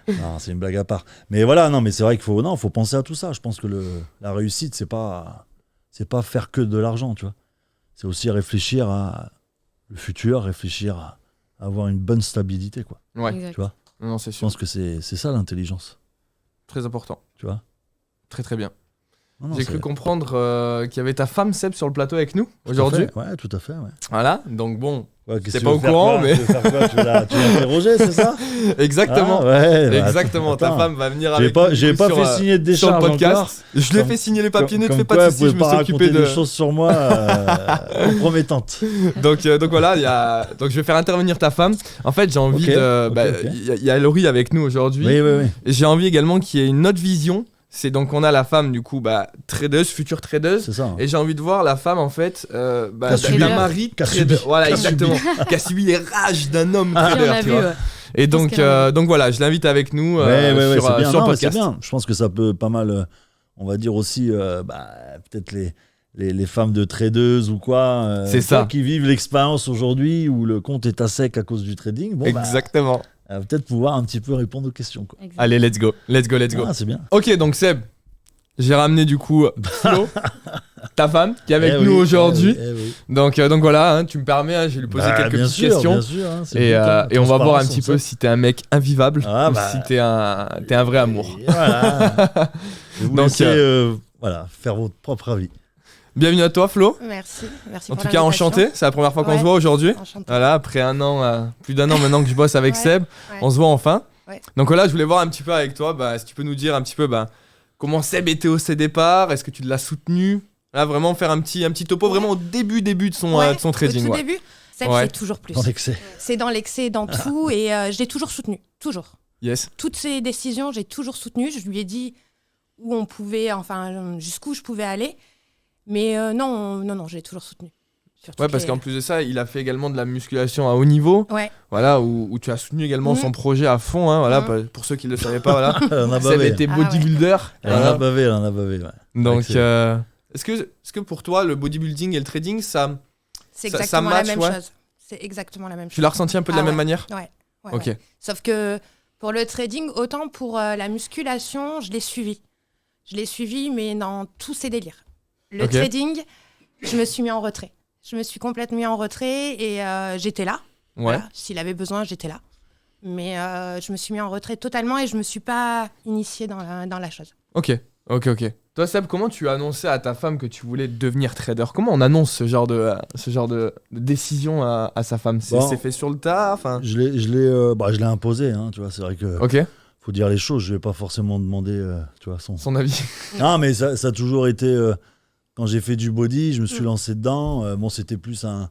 S2: Non, c'est une blague à part. Mais voilà, mais c'est vrai qu'il faut penser à tout ça. Je pense que la réussite, c'est pas faire que de l'argent, tu vois. C'est aussi réfléchir à le futur, réfléchir à avoir une bonne stabilité, quoi.
S4: Ouais.
S1: Exact.
S2: Tu vois.
S4: Non, c'est sûr.
S2: Je pense que c'est ça, l'intelligence.
S4: Très important.
S2: Tu vois.
S4: Très très bien. J'ai cru comprendre qu'il y avait ta femme Seb sur le plateau avec nous aujourd'hui.
S2: Ouais, tout à fait. Ouais.
S4: Voilà, donc bon,
S2: c'est
S4: pas au courant, mais...
S2: Tu l'as interrogé, c'est ça?
S4: Exactement. Exactement, ta femme va venir avec nous.
S2: J'ai pas fait signer de décharge
S4: sur le podcast.
S2: encore.
S4: Je lui ai fait signer les papiers, ne te fais pas de soucis, je me suis occupé de...
S2: des choses sur moi compromettantes.
S4: Donc voilà, donc je vais faire intervenir ta femme. En fait, j'ai envie il y a Laurie avec nous aujourd'hui.
S2: Oui.
S4: Et j'ai envie également qu'il y ait une autre vision. C'est donc on a la femme du coup tradeuse, future tradeuse.
S2: C'est ça.
S4: Et j'ai envie de voir la femme en fait d'un mari
S2: trader.
S4: Voilà, exactement. Qui a subi les rages d'un homme trader, tu vois. Et donc voilà, je l'invite avec nous sur le podcast.
S2: C'est bien. Je pense que ça peut pas mal, on va dire aussi, peut-être les femmes de tradeuses ou quoi.
S4: C'est ça.
S2: Qui vivent l'expérience aujourd'hui où le compte est à sec à cause du trading. Bon,
S4: exactement.
S2: Peut-être pouvoir un petit peu répondre aux questions, quoi.
S4: Allez, let's go.
S2: C'est bien.
S4: Ok, donc Seb, j'ai ramené du coup Flo, ta femme, qui est avec nous aujourd'hui. Donc voilà, tu me permets, je vais lui poser quelques petites questions.
S2: Bien sûr,
S4: et on va voir un petit peu si t'es un mec invivable ou si t'es un vrai amour.
S2: Voilà. Je vous laisser faire votre propre avis.
S4: Bienvenue à toi Flo.
S3: Merci
S4: en tout cas enchanté, c'est la première fois qu'on se voit aujourd'hui. Voilà, après plus d'un an maintenant que je bosse avec Seb, on se voit enfin. Donc voilà, je voulais voir un petit peu avec toi, si tu peux nous dire un petit peu comment Seb était au ses départs, est-ce que tu l'as soutenu? Là, vraiment faire un petit topo, vraiment au début de son trading.
S3: Au tout début, Seb, c'est toujours plus.
S2: Dans l'excès.
S3: C'est dans l'excès, dans tout, et je l'ai toujours soutenu, toujours.
S4: Yes.
S3: Toutes ses décisions, j'ai toujours soutenu. Je lui ai dit où on pouvait, jusqu'où je pouvais aller. Mais non, je l'ai toujours soutenu.
S4: Ouais, parce qu'en plus de ça, il a fait également de la musculation à haut niveau.
S3: Ouais.
S4: Voilà, où tu as soutenu également son projet à fond. Hein, voilà, pour ceux qui ne le savaient pas, voilà. Seb était bodybuilder.
S2: Elle en a bavé, ouais.
S4: Donc, est-ce que pour toi, le bodybuilding et le trading,
S3: c'est exactement la même chose. C'est exactement la même chose.
S4: Tu l'as ressenti un peu de la même manière?
S3: Ouais.
S4: Ok.
S3: Ouais. Sauf que pour le trading, autant pour la musculation, je l'ai suivi. Je l'ai suivi, mais dans tous ses délires. Le trading, je me suis mis en retrait. Je me suis complètement mis en retrait et j'étais là.
S4: Ouais.
S3: Voilà. S'il avait besoin, j'étais là. Mais je me suis mis en retrait totalement et je me suis pas initiée dans la chose.
S4: Ok. Toi, Seb, comment tu as annoncé à ta femme que tu voulais devenir trader? Comment on annonce ce genre de décision à sa femme? C'est fait sur le tas, enfin...
S2: Je l'ai imposé, hein, tu vois, c'est vrai que...
S4: Ok.
S2: Faut dire les choses, je vais pas forcément demander tu vois,
S4: son avis.
S2: Non, mais ça a toujours été... quand j'ai fait du body, je me suis lancé dedans. C'était plus un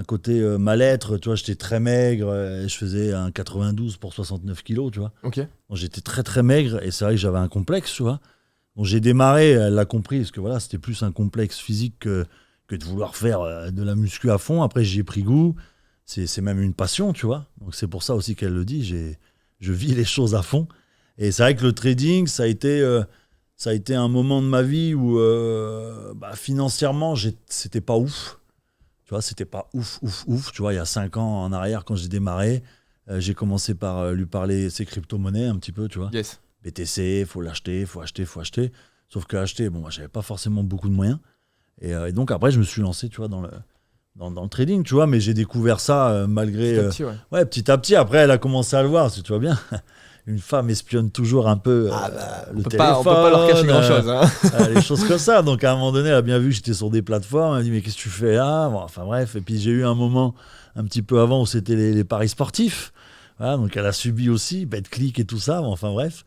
S2: côté mal-être, tu vois, j'étais très maigre, je faisais un 92 pour 69 kilos, tu vois.
S4: Ok.
S2: Donc, j'étais très très maigre et c'est vrai que j'avais un complexe, tu vois. Donc j'ai démarré, elle l'a compris, parce que voilà, c'était plus un complexe physique que de vouloir faire de la muscu à fond. Après, j'y ai pris goût. C'est même une passion, tu vois. Donc c'est pour ça aussi qu'elle le dit, je vis les choses à fond. Et c'est vrai que le trading, ça a été un moment de ma vie où financièrement, c'était pas ouf. Tu vois, c'était pas ouf. Tu vois, il y a 5 ans en arrière, quand j'ai démarré, j'ai commencé par lui parler ces crypto-monnaies un petit peu, tu vois.
S4: Yes.
S2: BTC, faut l'acheter, faut acheter. Sauf que acheter, j'avais pas forcément beaucoup de moyens. Et donc après, je me suis lancé, tu vois, dans le trading, tu vois. Mais j'ai découvert ça malgré... Petit à petit. Après, elle a commencé à le voir, si tu vois bien. Une femme espionne toujours un peu le téléphone.
S4: On peut pas leur cacher grand-chose. Hein.
S2: Les choses comme ça. Donc à un moment donné, elle a bien vu que j'étais sur des plateformes. Elle m'a dit, mais qu'est-ce que tu fais là? Enfin bref. Et puis j'ai eu un moment un petit peu avant où c'était les paris sportifs. Voilà, donc elle a subi aussi, BetClick et tout ça. Enfin bref.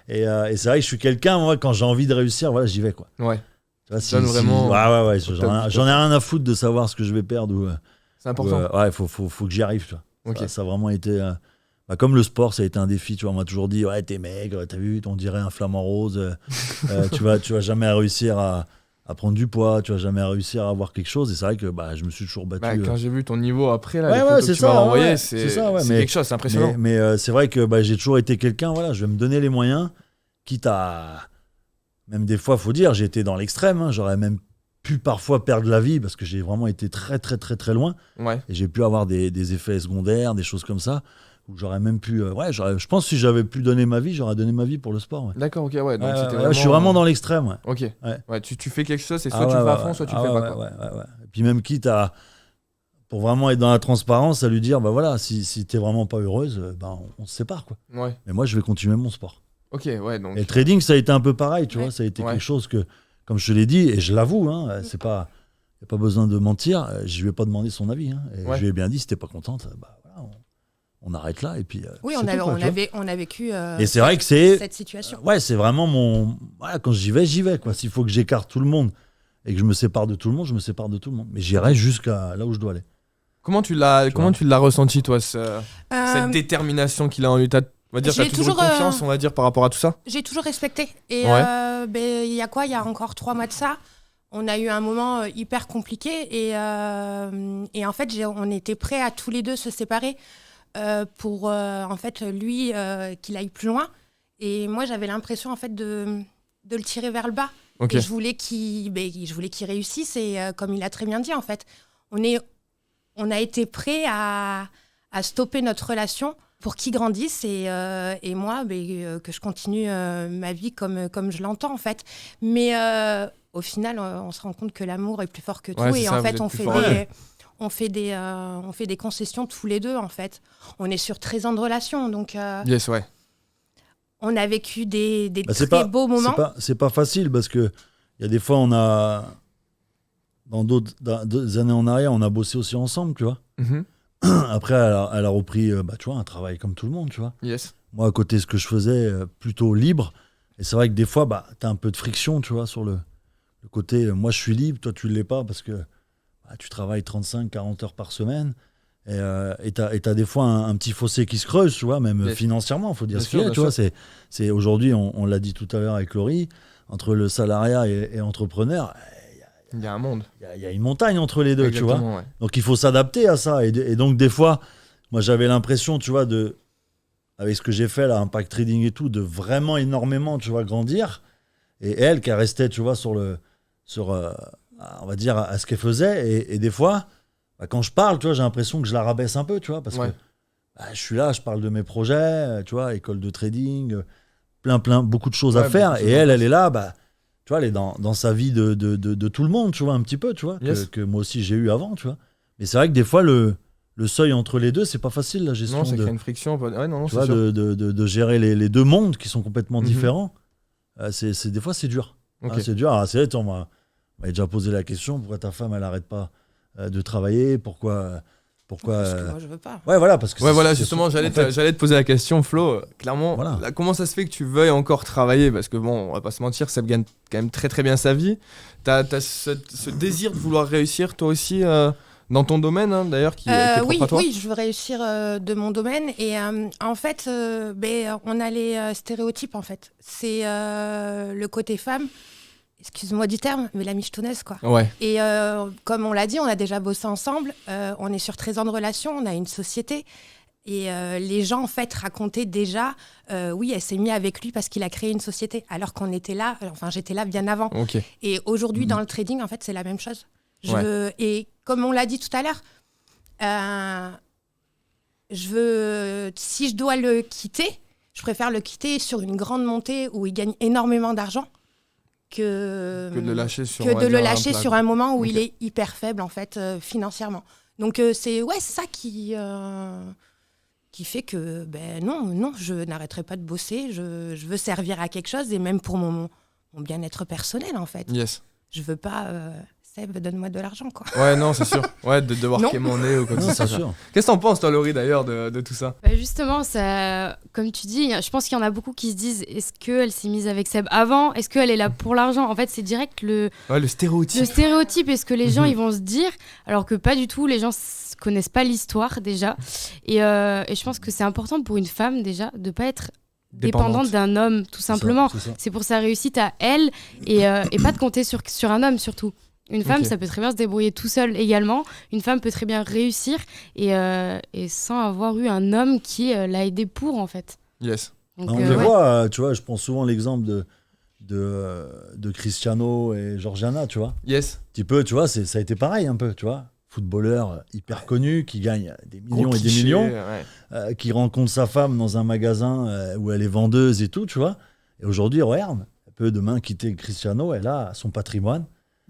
S2: Et c'est vrai que je suis quelqu'un, moi, quand j'ai envie de réussir, voilà, j'y vais, quoi.
S4: Ouais.
S2: Tu vois,
S4: vraiment...
S2: Ouais. J'en ai rien à foutre de savoir ce que je vais perdre.
S4: C'est important.
S2: Faut que j'y arrive, tu vois.
S4: Okay.
S2: Ça a vraiment été... comme le sport, ça a été un défi, tu vois. On m'a toujours dit, ouais, t'es maigre, t'as vu, on dirait un flamant rose. tu vas jamais réussir à prendre du poids, tu vas jamais réussir à avoir quelque chose. Et c'est vrai que je me suis toujours battu.
S4: Quand j'ai vu ton niveau après, là, les photos que tu m'as envoyées, c'est quelque chose, c'est impressionnant.
S2: Mais c'est vrai que j'ai toujours été quelqu'un, voilà, je vais me donner les moyens, quitte à... Même des fois, il faut dire, j'ai été dans l'extrême. Hein, j'aurais même pu parfois perdre la vie parce que j'ai vraiment été très, très, très, très loin.
S4: Ouais.
S2: Et j'ai pu avoir des effets secondaires, des choses comme ça. Où j'aurais même pu... je pense que si j'avais pu donner ma vie, j'aurais donné ma vie pour le sport. Ouais.
S4: D'accord, ok, ouais. Donc
S2: je suis vraiment dans l'extrême. Ouais.
S4: Ok. Ouais, tu fais quelque chose, c'est soit tu le fais à fond, soit tu le fais pas. Quoi.
S2: Ouais. Et puis même quitte à... Pour vraiment être dans la transparence, à lui dire, si t'es vraiment pas heureuse, on se sépare, quoi.
S4: Ouais.
S2: Mais moi, je vais continuer mon sport.
S4: Ok, ouais. Donc...
S2: Et le trading, ça a été un peu pareil, tu vois. Ça a été quelque chose que, comme je te l'ai dit, et je l'avoue, hein, c'est pas... Il n'y a pas besoin de mentir, je lui ai pas demandé son avis. Hein, et je lui ai bien dit, si t'es pas contente, on arrête là. Et puis,
S3: on a vécu
S2: et c'est vrai que c'est,
S3: cette situation.
S2: C'est vraiment mon... Voilà, quand j'y vais, quoi. S'il faut que j'écarte tout le monde et que je me sépare de tout le monde, je me sépare de tout le monde. Mais j'irai jusqu'à là où je dois aller.
S4: Comment tu l'as ressenti, toi, cette détermination qu'il a en lui? On va dire, t'as toujours confiance, on va dire, par rapport à tout ça?
S3: J'ai toujours respecté. Et il y a encore 3 mois de ça, on a eu un moment hyper compliqué. Et en fait, on était prêts à tous les deux se séparer pour, en fait, lui, qu'il aille plus loin. Et moi, j'avais l'impression, en fait, de le tirer vers le bas. Okay. Et je voulais qu'il réussisse. Et comme il a très bien dit, en fait, on a été prêts à stopper notre relation pour qu'il grandisse et moi, que je continue ma vie comme je l'entends, en fait. Mais au final, on se rend compte que l'amour est plus fort que tout. Et ça, en fait, on fait des concessions tous les deux, en fait. On est sur 13 ans de relation, donc...
S4: Yes, ouais.
S3: On a vécu des très beaux moments.
S2: C'est pas facile, parce qu'il y a des fois, on a... Dans d'autres années en arrière, on a bossé aussi ensemble, tu vois. Mm-hmm. Après, elle a repris tu vois, un travail comme tout le monde, tu vois.
S4: Yes.
S2: Moi, à côté, ce que je faisais, plutôt libre, Et c'est vrai que des fois, tu as un peu de friction, tu vois, sur le côté moi je suis libre, toi tu ne l'es pas parce que tu travailles 35-40 heures par semaine. Et t'as des fois un petit fossé qui se creuse, tu vois, même financièrement, il faut dire ce qu'il y a, tu vois. C'est aujourd'hui, on l'a dit tout à l'heure avec Laurie, entre le salariat et entrepreneur,
S4: il y a un monde.
S2: Il y a une montagne entre les deux,
S4: exactement,
S2: tu vois.
S4: Ouais.
S2: Donc il faut s'adapter à ça. Et donc des fois, moi j'avais l'impression, tu vois, avec ce que j'ai fait là, Impact Trading et tout, de vraiment énormément, tu vois, grandir. Et elle qui restait, tu vois, on va dire, à ce qu'elle faisait. Et des fois, quand je parle, tu vois, j'ai l'impression que je la rabaisse un peu, tu vois, parce que je suis là, je parle de mes projets, tu vois, école de trading, beaucoup de choses à faire. Et elle est là, tu vois, elle est dans sa vie de tout le monde, tu vois, un petit peu, tu vois, que moi aussi j'ai eu avant, tu vois. Mais c'est vrai que des fois, le seuil entre les deux, c'est pas facile, la gestion.
S4: Non, ça crée une friction.
S2: Tu vois, de gérer les deux mondes qui sont complètement différents. Des fois, c'est dur.
S4: Okay.
S2: C'est dur. C'est vrai, on m'a déjà posé la question, pourquoi ta femme, elle n'arrête pas de travailler, pourquoi
S3: parce que moi je veux pas.
S2: Ouais, voilà, parce que
S4: voilà, justement, j'allais te poser la question, Flo. Clairement, là, comment ça se fait que tu veuilles encore travailler? Parce que bon, on va pas se mentir, Seb gagne quand même très très bien sa vie. T'as ce désir de vouloir réussir toi aussi dans ton domaine, hein, d'ailleurs, qui est propre à toi.
S3: Oui, je veux réussir de mon domaine. Et en fait, on a les stéréotypes, en fait. C'est le côté femme. Excuse-moi du terme, mais la michetonneuse, quoi.
S4: Ouais.
S3: Et comme on l'a dit, on a déjà bossé ensemble. On est sur 13 ans de relation, on a une société. Et les gens, en fait, racontaient déjà, oui, elle s'est mise avec lui parce qu'il a créé une société. Alors qu'on était là, j'étais là bien avant.
S4: Okay.
S3: Et aujourd'hui, dans le trading, en fait, c'est la même chose. Et comme on l'a dit tout à l'heure, si je dois le quitter, je préfère le quitter sur une grande montée où il gagne énormément d'argent que
S4: de le lâcher
S3: sur un moment où il est hyper faible en fait financièrement. Donc c'est ça qui fait que non, je n'arrêterai pas de bosser, je veux servir à quelque chose et même pour mon bien-être personnel en fait.
S4: Yes.
S3: Je veux pas donne-moi de l'argent quoi.
S4: Ouais, non, c'est sûr. Ouais, de devoir quémander ou quoi que ce soit.
S2: C'est sûr.
S4: Qu'est-ce que t'en penses toi, Laurie, d'ailleurs, de tout ça?
S1: Justement, ça, comme tu dis, je pense qu'il y en a beaucoup qui se disent, est-ce qu'elle s'est mise avec Seb avant? Est-ce qu'elle est là pour l'argent? En fait, c'est direct le
S4: stéréotype.
S1: Le stéréotype, est-ce que les gens ils vont se dire, alors que pas du tout, les gens connaissent pas l'histoire déjà. Et je pense que c'est important pour une femme déjà de pas être dépendante d'un homme, tout simplement. C'est pour sa réussite à elle et pas de compter sur un homme surtout. Une femme, ça peut très bien se débrouiller tout seul également. Une femme peut très bien réussir et sans avoir eu un homme qui l'a aidé pour, en fait.
S4: Yes.
S1: Donc,
S2: on les voit, tu vois, je prends souvent l'exemple de Cristiano et Georgiana, tu vois.
S4: Yes.
S2: Un petit peu, tu vois, ça a été pareil un peu, tu vois. Footballeur hyper connu, qui gagne des millions et des millions, qui rencontre sa femme dans un magasin où elle est vendeuse et tout, tu vois. Et aujourd'hui, regarde, elle peut demain quitter Cristiano, elle a son patrimoine.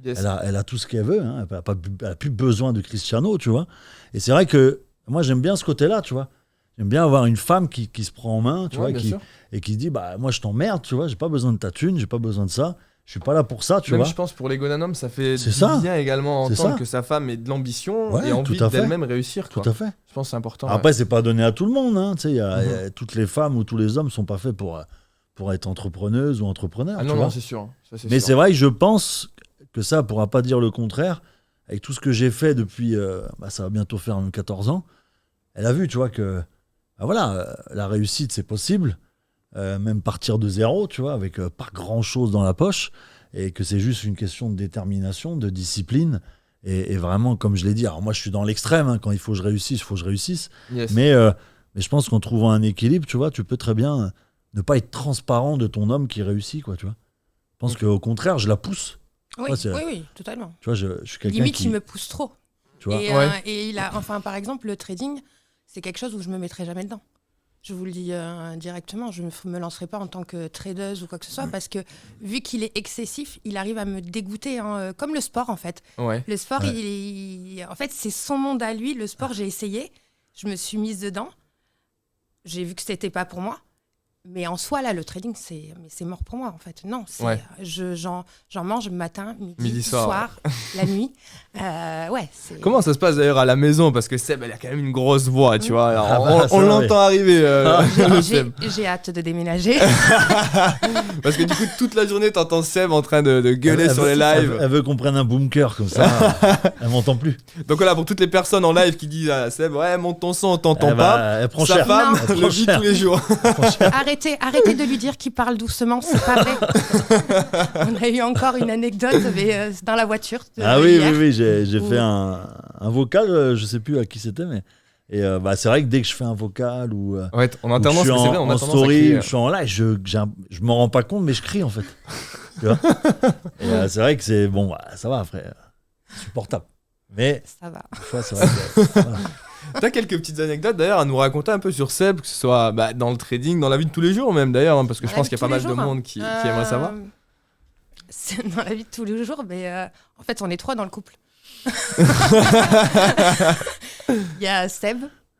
S2: Yes. Elle a tout ce qu'elle veut, hein. Elle n'a plus besoin de Cristiano, tu vois. Et c'est vrai que moi, j'aime bien ce côté-là, tu vois. J'aime bien avoir une femme qui se prend en main, tu vois, et qui se dit, moi, je t'emmerde, tu vois, j'ai pas besoin de ta thune, j'ai pas besoin de ça, je suis pas là pour ça, tu vois.
S4: Même, je pense, pour l'ego d'un homme, ça fait bien également entendre que sa femme ait de l'ambition et envie d'elle-même réussir, quoi.
S2: Tout à fait.
S4: Je pense que c'est important.
S2: Après, c'est pas donné à tout le monde, hein. Tu sais, toutes les femmes ou tous les hommes sont pas faits pour être entrepreneuses ou entrepreneurs.
S4: Ah non, c'est sûr.
S2: Mais c'est vrai que je pense que ça pourra pas dire le contraire. Avec tout ce que j'ai fait depuis, ça va bientôt faire 14 ans, elle a vu, tu vois, que la réussite, c'est possible, même partir de zéro, tu vois, avec pas grand-chose dans la poche, et que c'est juste une question de détermination, de discipline, et vraiment, comme je l'ai dit, alors moi, je suis dans l'extrême, hein, quand il faut que je réussisse, il faut que je réussisse,
S4: yes.
S2: mais je pense qu'en trouvant un équilibre, tu vois, tu peux très bien ne pas être transparent de ton homme qui réussit, quoi, tu vois. Je pense qu'au contraire, je la pousse.
S3: Oui, totalement.
S2: Tu vois, je suis quelqu'un
S3: limite, il me pousse trop.
S2: Tu vois.
S3: Et par exemple, le trading, c'est quelque chose où je me mettrai jamais dedans. Je vous le dis directement, je ne me lancerai pas en tant que tradeuse ou quoi que ce soit, parce que vu qu'il est excessif, il arrive à me dégoûter, hein, comme le sport en fait.
S4: Ouais.
S3: Le sport, en fait, c'est son monde à lui. Le sport, j'ai essayé, je me suis mise dedans, j'ai vu que c'était pas pour moi. Mais en soi, là, le trading, c'est mort pour moi, en fait. Non, j'en mange matin, midi soir, la nuit.
S4: Comment ça se passe d'ailleurs à la maison? Parce que Seb, elle a quand même une grosse voix, tu vois. Alors, on l'entend arriver.
S3: J'ai hâte de déménager.
S4: Parce que du coup, toute la journée, t'entends Seb en train de gueuler sur les lives.
S2: Elle veut qu'on prenne un bunker comme ça. Elle m'entend plus.
S4: Donc voilà, pour toutes les personnes en live qui disent à Seb, ouais, monte ton son, on t'entend pas.
S2: Elle prend
S4: Sa
S2: cher.
S4: femme le vit tous les jours.
S3: Arrêtez de lui dire qu'il parle doucement, c'est pas vrai. On a eu encore une anecdote, mais dans la voiture.
S2: Oui, j'ai fait un vocal, je sais plus à qui c'était, mais c'est vrai que dès que je fais un vocal ou
S4: on a tendance,
S2: je suis
S4: c'est vrai, on a
S2: en
S4: tendance
S2: story,
S4: à crier.
S2: je suis en live, je m'en rends pas compte, mais je crie en fait. Tu vois. Et c'est vrai que c'est bon, ça va après, supportable. Mais
S3: ça va.
S2: Des fois, c'est vrai que, voilà.
S4: T'as quelques petites anecdotes d'ailleurs à nous raconter un peu sur Seb, que ce soit dans le trading, dans la vie de tous les jours même d'ailleurs, parce que je pense qu'il y a pas mal de monde qui aimerait savoir.
S3: Dans la vie de tous les jours, mais en fait, on est 3 dans le couple. Il y a Seb,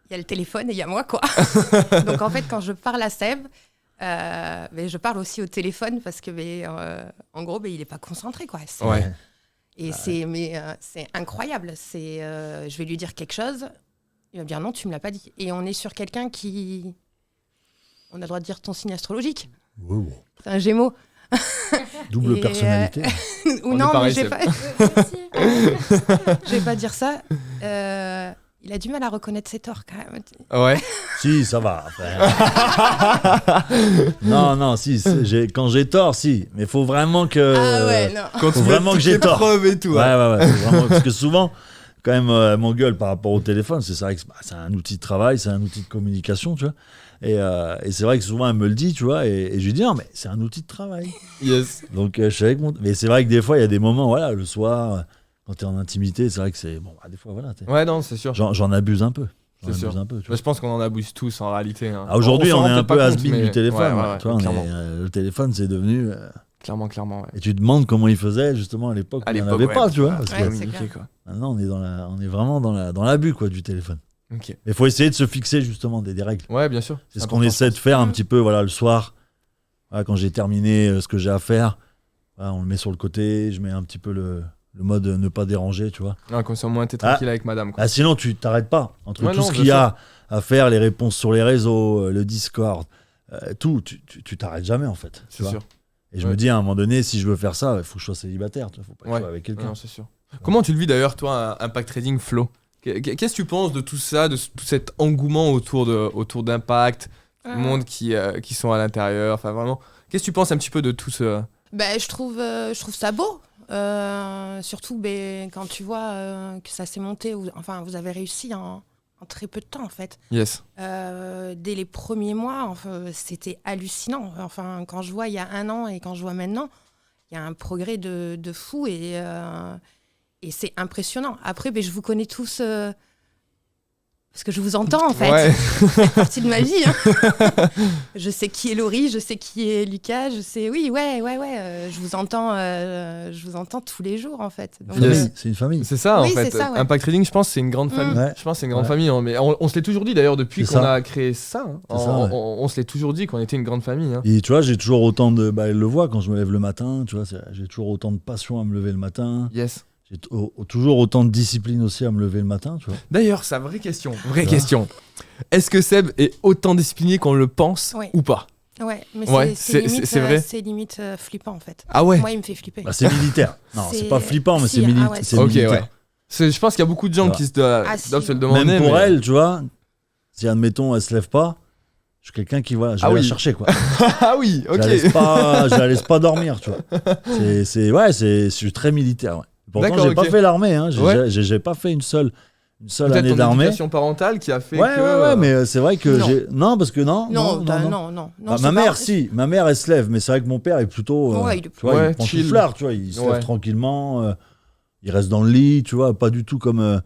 S3: il y a le téléphone et il y a moi, quoi. Donc en fait, quand je parle à Seb, je parle aussi au téléphone parce que, en gros, il n'est pas concentré, quoi. Et c'est incroyable. Je vais lui dire quelque chose, il va me dire non, tu me l'as pas dit. Et on est sur quelqu'un qui... On a le droit de dire ton signe astrologique.
S2: Wow.
S3: C'est un Gémeaux.
S2: Double personnalité.
S3: Ou non, mais je vais pas dire ça. Il a du mal à reconnaître ses torts, quand même.
S4: Ouais.
S2: Si, ça va. Non, si. Quand j'ai tort, si. Mais il faut vraiment que...
S3: Ah ouais, non.
S4: Faut vraiment que j'ai tort. Preuves et tout.
S2: Ouais. Vraiment, parce que souvent, quand même, elle m'engueule par rapport au téléphone. C'est vrai que c'est un outil de travail, c'est un outil de communication, tu vois. Et c'est vrai que souvent, elle me le dit, tu vois. Et je lui dis, non, mais c'est un outil de travail.
S4: Yes.
S2: Donc, je suis avec mon... Mais c'est vrai que des fois, il y a des moments, voilà, le soir... Quand t'es en intimité, c'est vrai que c'est... Bon, des fois, voilà.
S4: Ouais, non, c'est sûr.
S2: J'en abuse un peu.
S4: C'est sûr.
S2: Je
S4: pense qu'on en abuse tous, en réalité. Hein.
S2: Aujourd'hui, on est un peu has-been du téléphone.
S4: Ouais,
S2: tu vois, le téléphone, c'est devenu...
S4: Clairement, ouais.
S2: Et tu te demandes comment ils faisaient, justement, à l'époque où il n'y en avait pas, tu vois. Parce
S3: que
S4: quoi.
S2: Maintenant, on est vraiment dans l'abus, quoi, du téléphone.
S4: Ok.
S2: Mais il faut essayer de se fixer, justement, des règles.
S4: Ouais, bien sûr.
S2: C'est ce qu'on essaie de faire un petit peu, voilà, le soir. Voilà, quand j'ai terminé ce que j'ai à faire, voilà, on le met sur le côté, je mets un petit peu le mode ne pas déranger, tu vois.
S4: Non, comme ça, au moins, t'es tranquille avec madame, quoi.
S2: Sinon, tu t'arrêtes pas. Entre tout ce qu'il y a à faire, les réponses sur les réseaux, le Discord, tout, tu t'arrêtes jamais, en fait.
S4: C'est sûr.
S2: Et je me dis, à un moment donné, si je veux faire ça, il faut que je sois célibataire. Il ne faut pas que je sois avec quelqu'un.
S4: Non, c'est sûr. Comment tu le vis d'ailleurs, toi, Impact Trading Flo? Qu'est-ce que tu penses de tout ça, de tout cet engouement autour d'Impact, du monde qui sont à l'intérieur, enfin vraiment, qu'est-ce que tu penses un petit peu de tout ce...
S3: Je trouve ça beau. Surtout quand tu vois que ça s'est monté, vous avez réussi en très peu de temps en fait.
S4: Yes.
S3: Dès les premiers mois, c'était hallucinant. Enfin, quand je vois il y a 1 an et quand je vois maintenant, il y a un progrès de fou et c'est impressionnant. Après, je vous connais tous parce que je vous entends en fait.
S4: Ouais.
S3: Ça fait partie de ma vie. Hein. Je sais qui est Laurie, je sais qui est Lucas, je sais. Oui, ouais. Je vous entends tous les jours en fait. Donc,
S2: c'est une famille.
S4: C'est ça en fait. Ça, ouais. Impact Trading, je pense, c'est une grande famille. Ouais. Je pense que c'est une grande famille. Hein. Mais on se l'est toujours dit d'ailleurs depuis qu'on a créé ça. Hein. On se l'est toujours dit qu'on était une grande famille. Hein.
S2: Et tu vois, j'ai toujours autant de. Elle le voit quand je me lève le matin. Tu vois, j'ai toujours autant de passion à me lever le matin.
S4: Yes.
S2: J'ai toujours autant de discipline aussi à me lever le matin, tu vois.
S4: D'ailleurs, c'est vraie question. Est-ce que Seb est autant discipliné qu'on le pense ou pas?
S3: Ouais, mais
S4: c'est vrai.
S3: C'est limite flippant en fait.
S4: Ah ouais.
S3: Moi, il me fait flipper.
S2: C'est militaire. Non, c'est pas flippant, mais c'est militaire.
S4: Ok, ouais. Je pense qu'il y a beaucoup de gens qui doivent se le demander.
S2: Même pour elle, tu vois, si admettons, elle se lève pas, je suis quelqu'un qui, voilà, je vais la chercher, quoi.
S4: Ah oui, ok.
S2: Je la laisse pas dormir, tu vois. Je suis très militaire, ouais. Pourtant, j'ai pas fait l'armée, hein. J'ai pas fait une seule année d'armée.
S4: Peut-être ton éducation parentale qui a fait
S2: que... Ouais, mais c'est vrai que j'ai... Non, parce que non. Ma mère, si. Ma mère, elle se lève, mais c'est vrai que mon père est plutôt... il prend tout fleur, tu vois. Il se lève tranquillement, il reste dans le lit, tu vois, pas du tout comme...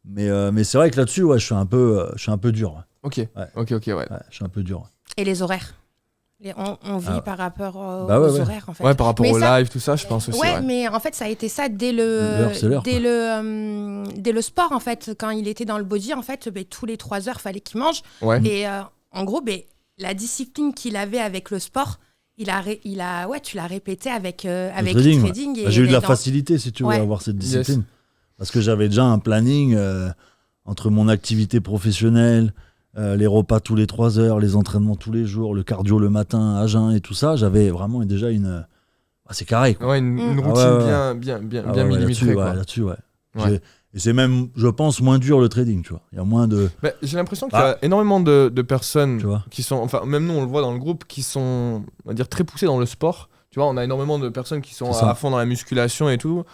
S2: Mais c'est vrai que là-dessus, je suis un peu dur. Ouais.
S4: Ok,
S2: je suis un peu dur.
S3: Et les horaires on vit par rapport aux horaires en fait.
S4: Ouais, par rapport au live, tout ça, je pense aussi.
S3: Ouais, mais en fait, ça a été ça dès le sport en fait. Quand il était dans le body, en fait, tous les 3 heures, fallait qu'il mange.
S4: Ouais.
S3: Et en gros, la discipline qu'il avait avec le sport, tu l'as répété avec le trading.
S2: Ouais. J'ai eu de la facilité, si tu veux, à avoir cette discipline. Parce que j'avais déjà un planning entre mon activité professionnelle, les repas tous les 3 heures, les entraînements tous les jours, le cardio le matin à jeun et tout ça. J'avais vraiment déjà une... c'est carré, quoi.
S4: Ouais, une routine bien millimétrée, quoi.
S2: Là-dessus, ouais. Et c'est même, je pense, moins dur le trading, tu vois. Il y a moins de...
S4: J'ai l'impression qu'il y a énormément de personnes qui sont... Enfin, même nous, on le voit dans le groupe, qui sont, on va dire, très poussées dans le sport. Tu vois, on a énormément de personnes qui sont à fond dans la musculation et tout,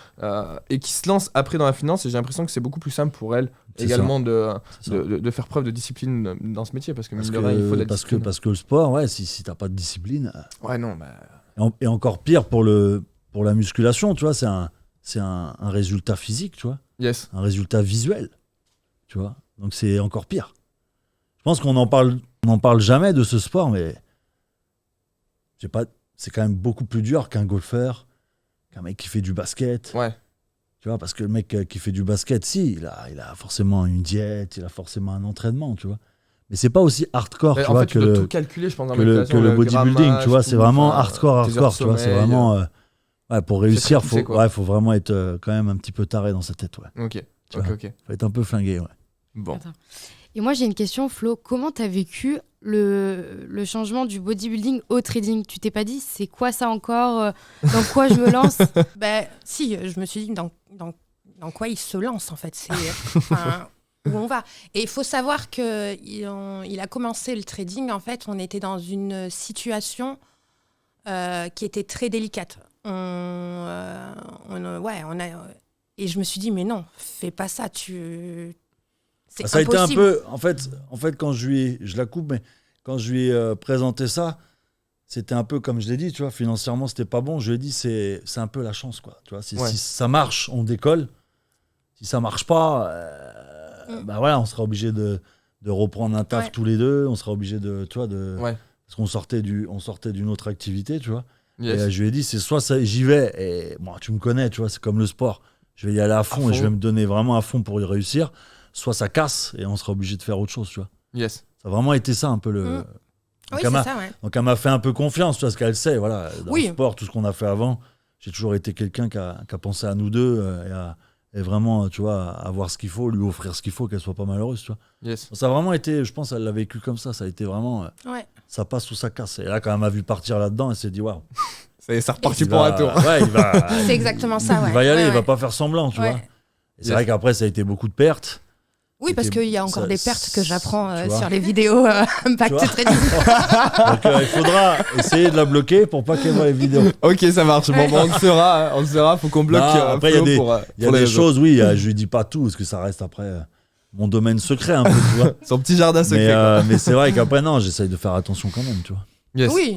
S4: et qui se lancent après dans la finance. Et j'ai l'impression que c'est beaucoup plus simple pour elles également de faire preuve de discipline dans ce métier. Parce que, mine de rien, il faut de la discipline.
S2: Parce que le sport, si t'as pas de discipline...
S4: Ouais, non,
S2: Et encore pire pour la musculation, tu vois, c'est un résultat physique, tu vois.
S4: Yes.
S2: Un résultat visuel, tu vois. Donc c'est encore pire. Je pense qu'on n'en parle jamais de ce sport, mais c'est quand même beaucoup plus dur qu'un golfeur, qu'un mec qui fait du basket.
S4: Ouais.
S2: Tu vois, parce que le mec qui fait du basket, il a forcément une diète, il a forcément un entraînement, tu vois. Mais c'est pas aussi hardcore, tu vois,
S4: tu dois tout calculer, je pense, dans
S2: que le bodybuilding, tu vois. C'est vraiment hardcore, tu vois. C'est vraiment... pour réussir, faut vraiment être quand même un petit peu taré dans sa tête, ouais.
S4: Ok.
S2: Faut être un peu flingué, ouais.
S4: Bon.
S1: Attends. Et moi, j'ai une question, Flo. Comment t'as vécu le changement du bodybuilding au trading? Tu t'es pas dit, c'est quoi ça encore? Dans quoi je me lance?
S3: Si, je me suis dit, dans quoi il se lance, en fait. C'est où on va. Et il faut savoir qu'il a commencé le trading, en fait, on était dans une situation qui était très délicate. Et je me suis dit, mais non, fais pas ça, c'est
S2: ça
S3: impossible.
S2: a été un peu, en fait quand je la coupe, mais quand je lui ai présenté ça, c'était un peu comme je l'ai dit, tu vois, financièrement c'était pas bon. Je lui ai dit, c'est un peu la chance, quoi. Tu vois, si ça marche, on décolle. Si ça marche pas, on sera obligé de reprendre un taf tous les deux. On sera obligé parce qu'on sortait d'une autre activité, tu vois.
S4: Yes.
S2: Et je lui ai dit, c'est soit ça, j'y vais, et bon, tu me connais, tu vois, c'est comme le sport. Je vais y aller à fond et je vais me donner vraiment à fond pour y réussir. Soit ça casse et on sera obligé de faire autre chose, tu vois.
S4: Yes.
S2: Ça a vraiment été ça un peu le.
S3: Oui,
S2: Donc,
S3: c'est ça, ouais.
S2: Donc elle m'a fait un peu confiance, tu vois, ce qu'elle sait, voilà. Dans le sport, tout ce qu'on a fait avant, j'ai toujours été quelqu'un qui a pensé à nous deux et vraiment, tu vois, à avoir ce qu'il faut, lui offrir ce qu'il faut, qu'elle soit pas malheureuse, tu vois.
S4: Yes.
S2: Donc, ça a vraiment été, je pense, elle l'a vécu comme ça. Ça a été vraiment. Ça passe ou ça casse. Et là, quand elle m'a vu partir là-dedans, elle s'est dit, waouh.
S4: C'est reparti pour un tour.
S2: Ouais,
S3: c'est exactement ça, ouais.
S2: Il va y aller, il va pas faire semblant, tu vois. Et c'est vrai qu'après, ça a été beaucoup de pertes.
S3: Oui, parce qu'il y a encore des pertes que j'apprends sur les vidéos Back to Trading.
S2: Donc il faudra essayer de la bloquer pour pas qu'elle voit les vidéos.
S4: Ok, ça marche. Bon, on le saura, faut qu'on bloque.
S2: Après, il y a des choses, je lui dis pas tout, parce que ça reste après mon domaine secret un peu, tu vois.
S4: Son petit jardin secret.
S2: Mais c'est vrai qu'après, non, j'essaye de faire attention quand même, tu vois.
S4: Yes.
S3: Oui.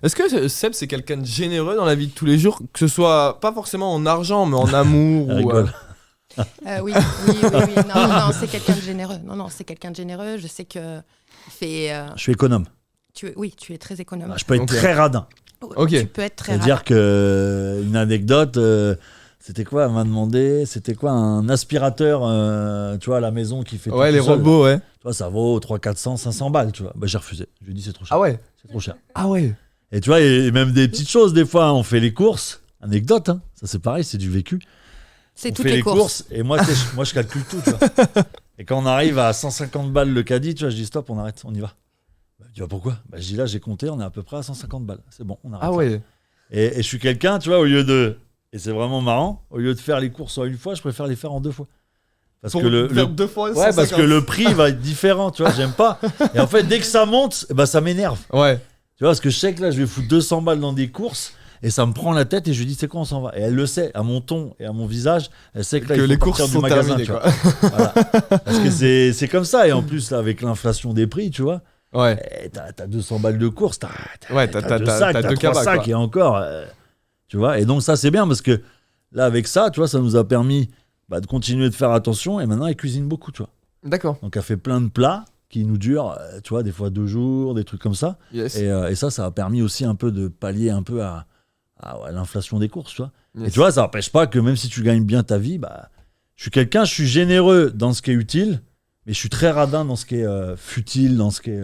S4: Est-ce que Seb, c'est quelqu'un de généreux dans la vie de tous les jours, que ce soit pas forcément en argent, mais en amour ou
S3: oui. Non, c'est quelqu'un de généreux. Non, c'est quelqu'un de généreux. Je sais que
S2: je suis économe.
S3: Tu es très économe.
S2: Je peux être très radin.
S3: Tu peux être très radin.
S2: C'est-à-dire qu'une anecdote, c'était quoi? Elle m'a demandé, c'était quoi un aspirateur, tu vois, à la maison qui fait tout
S4: les
S2: seul,
S4: robots,
S2: tu vois, ça vaut 300, 400, 500 balles, tu vois. J'ai refusé. Je lui ai dit, c'est trop cher.
S4: Ah ouais?
S2: C'est trop cher.
S4: Ah ouais?
S2: Et tu vois, et même des petites choses, des fois, on fait les courses. Anecdote, hein. Ça c'est pareil, c'est du vécu.
S3: C'est
S2: on
S3: toutes
S2: fait
S3: les
S2: courses. Et moi, je calcule tout, tu vois. Et quand on arrive à 150 balles le caddie, tu vois, je dis stop, on arrête, on y va. Tu vois pourquoi? Je dis là, j'ai compté, on est à peu près à 150 balles. C'est bon, on arrête.
S4: Ah ouais.
S2: Et je suis quelqu'un, tu vois, au lieu de... Et c'est vraiment marrant, au lieu de faire les courses en une fois, je préfère les faire en 2 fois. Parce que
S4: deux fois,
S2: parce que le prix va être différent, tu vois, j'aime pas. Et en fait, dès que ça monte, ça m'énerve.
S4: Ouais.
S2: Tu vois, parce que je sais que là, je vais foutre 200 balles dans des courses et ça me prend la tête et je lui dis, c'est quoi, on s'en va. Et elle le sait, à mon ton et à mon visage, elle sait que là, il faut
S4: les courses
S2: partir
S4: sont
S2: du magasin,
S4: terminées,
S2: tu vois.
S4: quoi.
S2: Voilà. Parce que c'est comme ça. Et en plus, là, avec l'inflation des prix, tu vois, t'as 200 balles de courses, t'as 2 sacs, t'as 3 sacs et encore, tu vois. Et donc ça, c'est bien parce que là, avec ça, tu vois, ça nous a permis de continuer de faire attention et maintenant, elle cuisine beaucoup, tu vois.
S4: D'accord.
S2: Donc, elle fait plein de plats qui nous durent, tu vois, des fois 2 jours, des trucs comme ça.
S4: Yes.
S2: Et ça a permis aussi un peu de pallier un peu à l'inflation des courses, tu vois.
S4: Yes.
S2: Et tu vois, ça n'empêche pas que même si tu gagnes bien ta vie, je suis généreux dans ce qui est utile, mais je suis très radin dans ce qui est futile, dans ce qui est...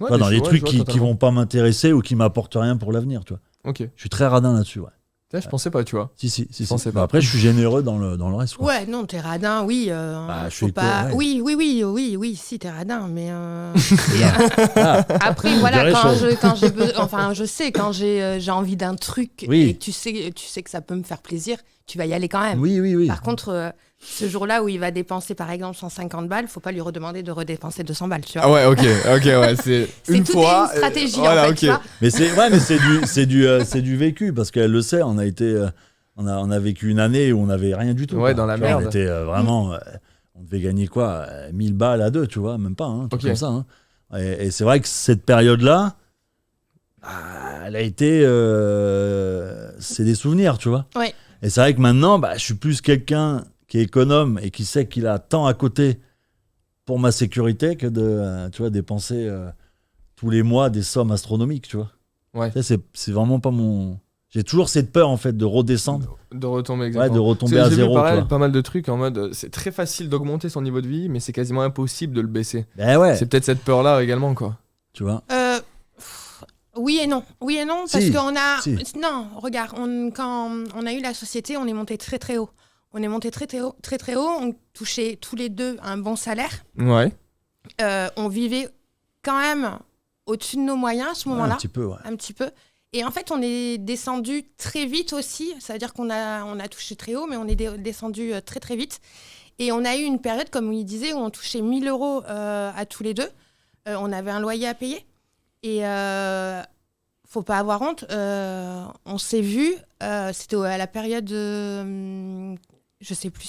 S2: Ouais, dans les trucs qui vont pas m'intéresser ou qui m'apportent rien pour l'avenir, tu vois.
S4: Ok.
S2: Je suis très radin là-dessus, ouais.
S4: Je pensais pas, tu vois.
S2: Si.
S4: Pensais pas.
S2: Après, je suis généreux dans le reste, quoi.
S3: Ouais, non, t'es radin, oui.
S2: Je
S3: faut
S2: suis
S3: pas...
S2: ouais.
S3: Oui, si, t'es radin, mais... Après, voilà, je sais, quand j'ai envie d'un truc et que tu sais que ça peut me faire plaisir, tu vas y aller quand même.
S2: Oui.
S3: Par contre, ce jour-là où il va dépenser, par exemple, 150 balles, faut pas lui redemander de redépenser 200 balles, tu vois.
S4: Ah ouais, ok, ouais, c'est une fois.
S3: C'est une stratégie,
S4: voilà,
S3: en fait,
S4: ok.
S3: tu vois.
S2: Mais c'est du vécu, parce qu'elle le sait, on a vécu une année où on n'avait rien du tout.
S4: Ouais, dans la merde.
S2: On était vraiment... on devait gagner quoi 1000 balles à deux, tu vois, même pas, un truc comme ça. Hein. Et c'est vrai que cette période-là, elle a été... c'est des souvenirs, tu vois.
S3: Ouais.
S2: Et c'est vrai que maintenant, je suis plus quelqu'un qui est économe et qui sait qu'il a tant à côté pour ma sécurité que de dépenser tous les mois des sommes astronomiques, tu vois.
S4: Ouais.
S2: C'est vraiment pas mon... J'ai toujours cette peur, en fait, de redescendre.
S4: De retomber, exactement.
S2: Ouais, de retomber à zéro.
S4: J'ai vu pas mal de trucs en mode, c'est très facile d'augmenter son niveau de vie, mais c'est quasiment impossible de le baisser.
S2: Ouais.
S4: C'est peut-être cette peur-là également, quoi.
S2: Tu vois.
S3: Oui et non, parce
S2: Si.
S3: qu'on a...
S2: Si.
S3: Non, regarde, quand on a eu la société, on est monté très très haut. On est monté très très haut, on touchait tous les deux un bon salaire.
S4: Ouais.
S3: On vivait quand même au-dessus de nos moyens à ce moment-là.
S2: Un petit peu, ouais.
S3: Un petit peu. Et en fait, on est descendu très vite aussi. Ça veut dire qu'on a touché très haut, mais on est descendu très très vite. Et on a eu une période, comme il disait, où on touchait 1 000 € à tous les deux. On avait un loyer à payer. Et faut pas avoir honte. On s'est vus. C'était à la période... je sais plus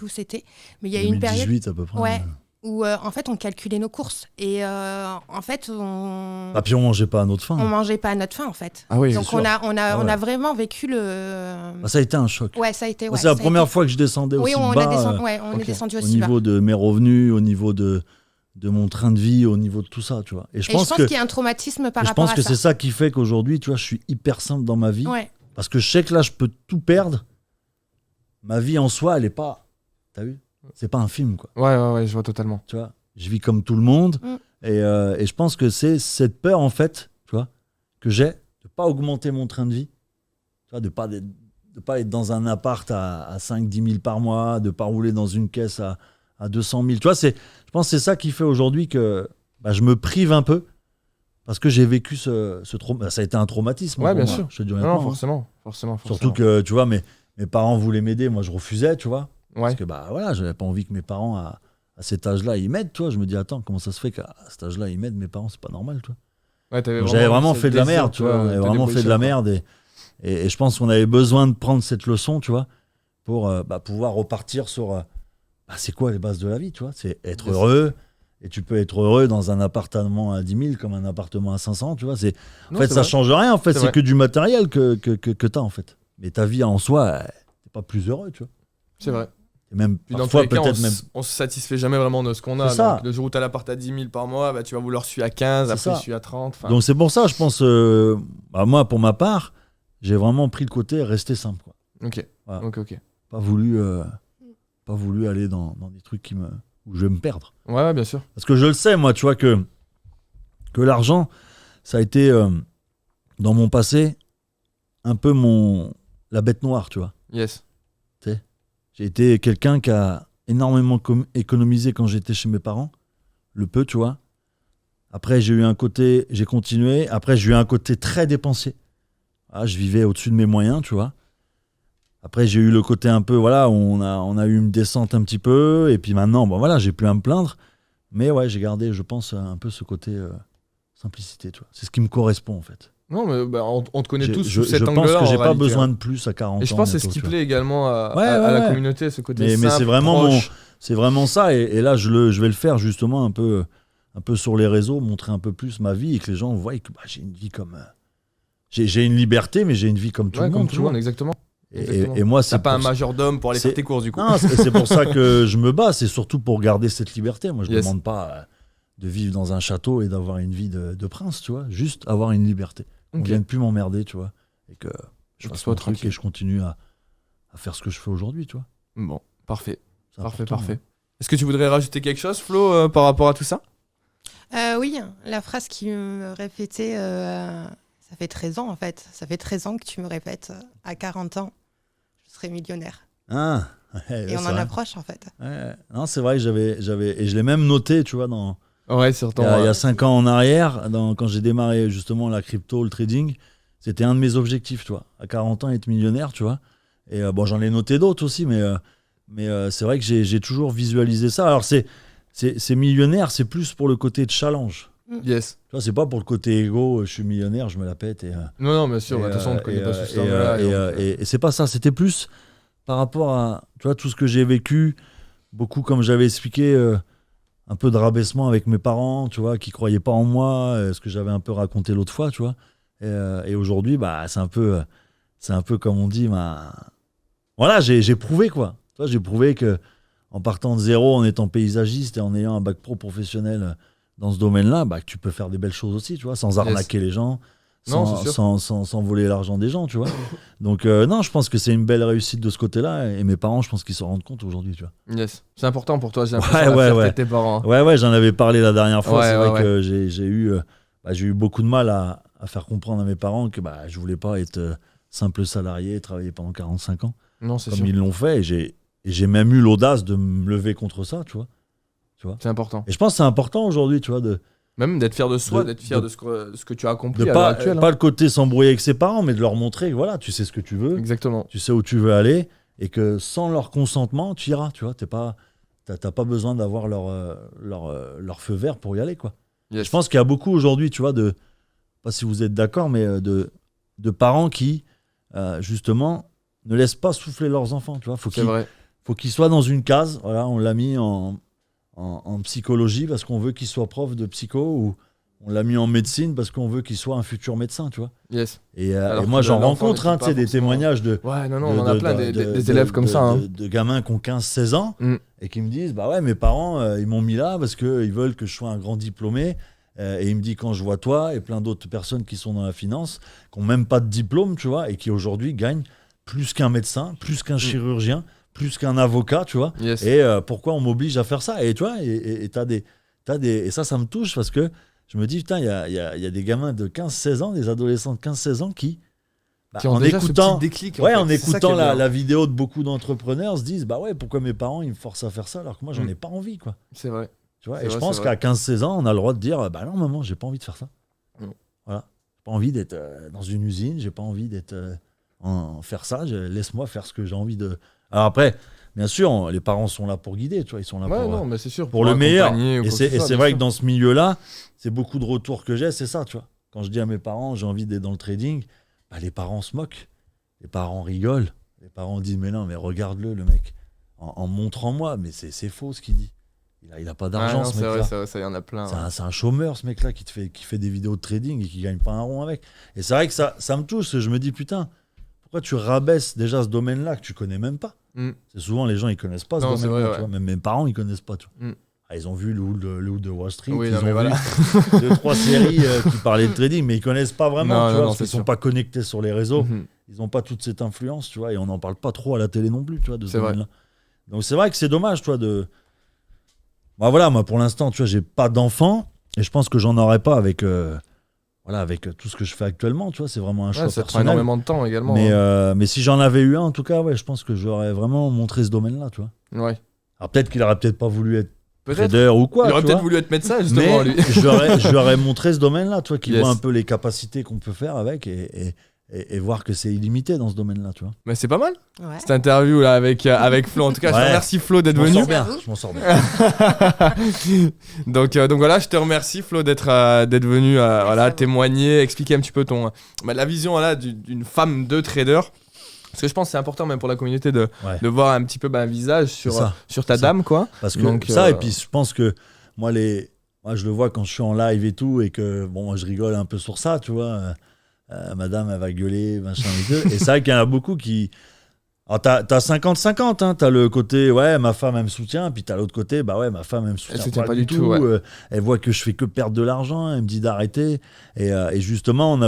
S3: où c'était. Mais il y a eu une période...
S2: 2018 à peu près.
S3: Ouais. Où en fait on calculait nos courses et en fait
S2: puis on mangeait pas à notre faim.
S3: On mangeait pas à notre faim en fait.
S4: Ah oui,
S3: donc on a vraiment vécu le.
S2: Ça a été un choc.
S3: Ouais, ça a été.
S2: C'est la première fois que je descendais aussi
S3: on
S2: bas.
S3: est descendu aussi bas.
S2: Au niveau de mes revenus, au niveau de mon train de vie, au niveau de tout ça, tu vois. Et je pense
S3: qu'il y a un traumatisme par rapport à ça.
S2: Je pense que c'est ça qui fait qu'aujourd'hui, tu vois, je suis hyper simple dans ma vie.
S3: Ouais.
S2: Parce que je sais que là, je peux tout perdre. Ma vie en soi, elle est pas. T'as vu? C'est pas un film, quoi.
S4: Ouais, je vois totalement.
S2: Tu vois, je vis comme tout le monde. Et je pense que c'est cette peur, en fait, tu vois, que j'ai de pas augmenter mon train de vie. Tu vois, de pas être dans un appart à 5-10 000 par mois, de pas rouler dans une caisse à 200 000. Tu vois, je pense que c'est ça qui fait aujourd'hui que je me prive un peu. Parce que j'ai vécu ce trauma. Ça a été un traumatisme.
S4: Ouais, bien
S2: moi,
S4: sûr.
S2: Je te dis
S4: non,
S2: honnêtement.
S4: forcément.
S2: Surtout que, tu vois, mes parents voulaient m'aider. Moi, je refusais, tu vois.
S4: Ouais.
S2: Parce que j'avais pas envie que mes parents à cet âge-là ils m'aident, tu vois. Je me dis attends, comment ça se fait qu'à cet âge-là ils m'aident mes parents, c'est pas normal, tu vois.
S4: Ouais,
S2: j'avais vraiment fait de la merde, tu vois. On avait vraiment fait de la merde et je pense qu'on avait besoin de prendre cette leçon, tu vois, pour pouvoir repartir sur c'est quoi les bases de la vie, tu vois. C'est être heureux. Et tu peux être heureux dans un appartement à 10 000 comme un appartement à 500, tu vois. En fait, ça change rien, en fait. C'est que du matériel que t'as, en fait. Mais ta vie en soi, t'es pas plus heureux, tu vois.
S4: C'est vrai.
S2: Et même
S4: puis
S2: parfois,
S4: dans tous les cas,
S2: même...
S4: on se satisfait jamais vraiment de ce qu'on a.
S2: C'est ça.
S4: Donc, le jour où tu as l'appart à 10 000 par mois, tu vas vouloir celui à 15, après celui à 30.
S2: Donc c'est pour ça, je pense, moi, pour ma part, j'ai vraiment pris le côté rester simple, quoi.
S4: Ok.
S2: Voilà.
S4: Ok.
S2: Pas voulu aller dans des trucs où je vais me perdre.
S4: Ouais, bien sûr.
S2: Parce que je le sais, moi, tu vois, que l'argent, ça a été, dans mon passé, un peu la bête noire, tu vois.
S4: Yes.
S2: J'ai été quelqu'un qui a énormément économisé quand j'étais chez mes parents, le peu, tu vois. Après, j'ai continué. Après, j'ai eu un côté très dépensier. Je vivais au-dessus de mes moyens, tu vois. Après, j'ai eu le côté un peu, voilà, où on a eu une descente un petit peu. Et puis maintenant, j'ai plus à me plaindre. Mais ouais, j'ai gardé, je pense, un peu ce côté simplicité, tu vois. C'est ce qui me correspond, en fait.
S4: Non, mais on te connaît tous sous cet angle-là.
S2: Je pense que j'ai pas besoin de plus à 40 ans.
S4: Et je pense que c'est ce qui plaît également à la communauté, ce côté simple,
S2: mais c'est vraiment
S4: proche.
S2: C'est vraiment ça. Et là, je vais le faire justement un peu sur les réseaux, montrer un peu plus ma vie et que les gens voient que j'ai une vie comme... J'ai une liberté, mais j'ai une vie comme tout le monde.
S4: Comme tout le monde, exactement.
S2: Et moi, c'est...
S4: T'as pas un majordome pour aller faire tes courses, du coup.
S2: Non, c'est pour ça que je me bats. C'est surtout pour garder cette liberté. Moi, je ne demande pas de vivre dans un château et d'avoir une vie de prince, tu vois. Juste avoir une liberté. On ne vienne plus m'emmerder, tu vois. Et que je fasse mon truc et je continue à faire ce que je fais aujourd'hui, tu vois.
S4: Bon, parfait. Parfait. Est-ce que tu voudrais rajouter quelque chose, Flo, par rapport à tout ça ?
S3: Oui, la phrase qui me répétait, ça fait 13 ans en fait. Ça fait 13 ans que tu me répètes, à 40 ans, je serai millionnaire.
S2: Ah,
S3: et on en approche en fait.
S2: Ouais. Non, c'est vrai que j'avais et je l'ai même noté, tu vois,
S4: sur ton,
S2: il y a 5 ans en arrière, quand j'ai démarré justement la crypto, le trading, c'était un de mes objectifs, tu vois. À 40 ans, être millionnaire, tu vois. Et bon, j'en ai noté d'autres aussi, mais c'est vrai que j'ai toujours visualisé ça. Alors, c'est millionnaire, c'est plus pour le côté de challenge.
S4: Yes.
S2: Tu vois, c'est pas pour le côté égo, je suis millionnaire, je me la pète.
S4: Non, bien sûr, de toute façon, on ne connaît pas ce terme-là.
S2: Et c'est pas ça, c'était plus par rapport à, tu vois, tout ce que j'ai vécu, beaucoup, comme j'avais expliqué, un peu de rabaissement avec mes parents, tu vois, qui croyaient pas en moi, ce que j'avais un peu raconté l'autre fois, tu vois. Et aujourd'hui, bah, c'est un peu comme on dit, voilà, j'ai prouvé, quoi. Tu vois, j'ai prouvé que en partant de zéro, en étant paysagiste et en ayant un bac pro professionnel dans ce domaine-là, bah, que tu peux faire des belles choses aussi, tu vois, sans arnaquer les gens, sans voler l'argent des gens, tu vois. Donc, non, je pense que c'est une belle réussite de ce côté-là. Et mes parents, je pense qu'ils s'en rendent compte aujourd'hui, tu vois.
S4: Yes. C'est important pour toi, j'ai l'impression, la fierté de tes parents.
S2: Ouais, j'en avais parlé la dernière fois. C'est vrai que j'ai eu beaucoup de mal à faire comprendre à mes parents que je voulais pas être simple salarié et travailler pendant 45 ans.
S4: Non, c'est
S2: comme
S4: sûr.
S2: Ils l'ont fait. Et j'ai même eu l'audace de me lever contre ça, tu vois.
S4: C'est important.
S2: Et je pense que c'est important aujourd'hui, tu vois,
S4: même d'être fier de soi, d'être fier de ce que tu as accompli à
S2: l'heure
S4: actuelle.
S2: Pas le côté s'embrouiller avec ses parents, mais de leur montrer que voilà, tu sais ce que tu veux.
S4: Exactement.
S2: Tu sais où tu veux aller et que sans leur consentement, tu iras, tu vois. T'as pas besoin d'avoir leur feu vert pour y aller, quoi.
S4: Yes.
S2: Je pense qu'il y a beaucoup aujourd'hui, tu vois, pas si vous êtes d'accord, mais de parents qui, justement, ne laissent pas souffler leurs enfants, tu vois. Faut qu'ils soient dans une case. Voilà, on l'a mis en psychologie parce qu'on veut qu'il soit prof de psycho, ou on l'a mis en médecine parce qu'on veut qu'il soit un futur médecin, tu vois.
S4: Yes.
S2: Et moi, j'en rencontre des témoignages de...
S4: Ouais, non, on en a plein des élèves comme ça.
S2: De gamins qui ont 15-16 ans et qui me disent, bah ouais, mes parents, ils m'ont mis là parce qu'ils veulent que je sois un grand diplômé. Et il me dit, quand je vois toi et plein d'autres personnes qui sont dans la finance, qui n'ont même pas de diplôme, tu vois, et qui aujourd'hui gagnent plus qu'un médecin, plus qu'un chirurgien, plus qu'un avocat, tu vois.
S4: Yes.
S2: Et pourquoi on m'oblige à faire ça? Et tu vois, et ça me touche parce que je me dis, putain, il y a des gamins de 15-16 ans, des adolescents de 15-16 ans qui
S4: ont déjà ce petit déclic.
S2: En écoutant la vidéo de beaucoup d'entrepreneurs, se disent, bah ouais, pourquoi mes parents ils me forcent à faire ça alors que moi j'en ai pas envie, quoi.
S4: C'est vrai.
S2: Tu vois, et je pense qu'à 15-16 ans, on a le droit de dire, bah non, maman, j'ai pas envie de faire ça. Voilà. J'ai pas envie d'être dans une usine, j'ai pas envie d'être faire ça, laisse-moi faire ce que j'ai envie de. Alors après, bien sûr, les parents sont là pour guider, tu vois, ils sont là
S4: mais c'est sûr,
S2: pour le meilleur. Et c'est vrai que dans ce milieu-là, c'est beaucoup de retours que j'ai, c'est ça, tu vois. Quand je dis à mes parents, j'ai envie d'être dans le trading, bah, les parents se moquent, les parents rigolent, les parents disent, mais non, mais regarde-le, le mec, en montrant moi, mais c'est faux ce qu'il dit. Il a pas d'argent, ce mec-là.
S4: C'est vrai, ça y en a plein.
S2: C'est un chômeur, ce mec-là, qui fait des vidéos de trading et qui gagne pas un rond avec. Et c'est vrai que ça me touche. Je me dis, putain, pourquoi tu rabaisses déjà ce domaine-là que tu connais même pas? C'est souvent, les gens, ils connaissent pas ce domaine-là.
S4: Vrai,
S2: tu vois. Même mes parents, ils connaissent pas. Tu vois. Ils ont vu le Loup de Wall Street.
S4: Oui,
S2: ils ont vu
S4: voilà.
S2: 2-3 séries qui parlaient de trading, mais ils connaissent pas vraiment. Tu vois, parce qu'ils sont pas connectés sur les réseaux. Ils ont pas toute cette influence, tu vois. Et on n'en parle pas trop à la télé non plus, tu vois, de ce domaine-là. Donc c'est vrai que c'est dommage, toi, de... Bah voilà, moi pour l'instant, tu vois, j'ai pas d'enfant et je pense que j'en aurai pas avec tout ce que je fais actuellement, tu vois, c'est vraiment un choix personnel.
S4: Ça prend énormément de temps également.
S2: Mais si j'en avais eu un, en tout cas, ouais, je pense que j'aurais vraiment montré ce domaine-là, tu vois.
S4: Ouais.
S2: Alors peut-être qu'il aurait peut-être pas voulu être trader ou quoi.
S4: Il aurait peut-être voulu être médecin, justement,
S2: mais
S4: lui.
S2: j'aurais montré ce domaine-là, tu vois, qui voit un peu les capacités qu'on peut faire avec et voir que c'est illimité dans ce domaine-là, tu vois.
S4: Mais c'est pas mal, cette interview là avec Flo. En tout cas, je te remercie, Flo, d'être venu.
S2: Je m'en sors bien.
S4: donc voilà, je te remercie, Flo, d'être venu témoigner, expliquer un petit peu la vision d'une femme de trader. Parce que je pense que c'est important même pour la communauté de voir un petit peu un visage sur ta dame, quoi.
S2: Parce que et puis je pense que moi je le vois quand je suis en live et tout, et que moi je rigole un peu sur ça, tu vois. Madame, elle va gueuler, machin et tout. Et c'est vrai qu'il y en a beaucoup qui... Alors, t'as 50-50, hein. T'as le côté, ouais, ma femme, elle me soutient. Puis t'as l'autre côté, bah ouais, ma femme, elle me soutient pas du tout. Elle voit que je fais que perdre de l'argent. Elle me dit d'arrêter. Et justement,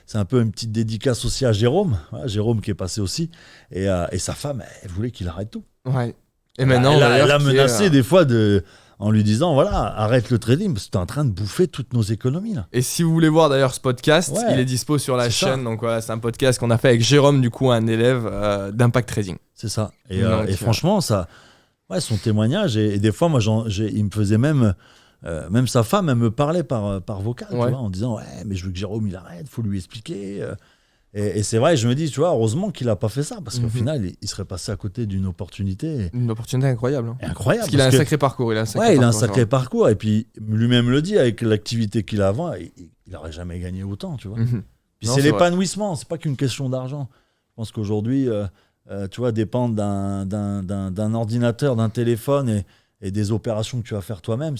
S2: c'est un peu une petite dédicace aussi à Jérôme. Voilà, Jérôme qui est passé aussi. Et sa femme, elle voulait qu'il arrête tout.
S4: Ouais. Et maintenant,
S2: elle a menacé des fois en lui disant, voilà, arrête le trading parce que tu es en train de bouffer toutes nos économies. Là.
S4: Et si vous voulez voir d'ailleurs ce podcast, il est dispo sur la chaîne. Donc voilà, c'est un podcast qu'on a fait avec Jérôme, du coup, un élève d'Impact Trading.
S2: C'est ça. Et franchement, ça, son témoignage, et des fois, moi, il me faisait même sa femme, elle me parlait par vocal, tu vois, en disant, mais je veux que Jérôme, il arrête, il faut lui expliquer. Et c'est vrai, je me dis, tu vois, heureusement qu'il n'a pas fait ça, parce qu'au final, il serait passé à côté d'une opportunité.
S4: Une opportunité incroyable. Hein.
S2: Incroyable.
S4: Parce qu'il a un sacré parcours. Il a un
S2: sacré parcours. Et puis, lui-même le dit, avec l'activité qu'il a avant, il n'aurait jamais gagné autant, tu vois. Puis c'est l'épanouissement, c'est pas qu'une question d'argent. Je pense qu'aujourd'hui, tu vois, dépendre d'un ordinateur, d'un téléphone et des opérations que tu vas faire toi-même,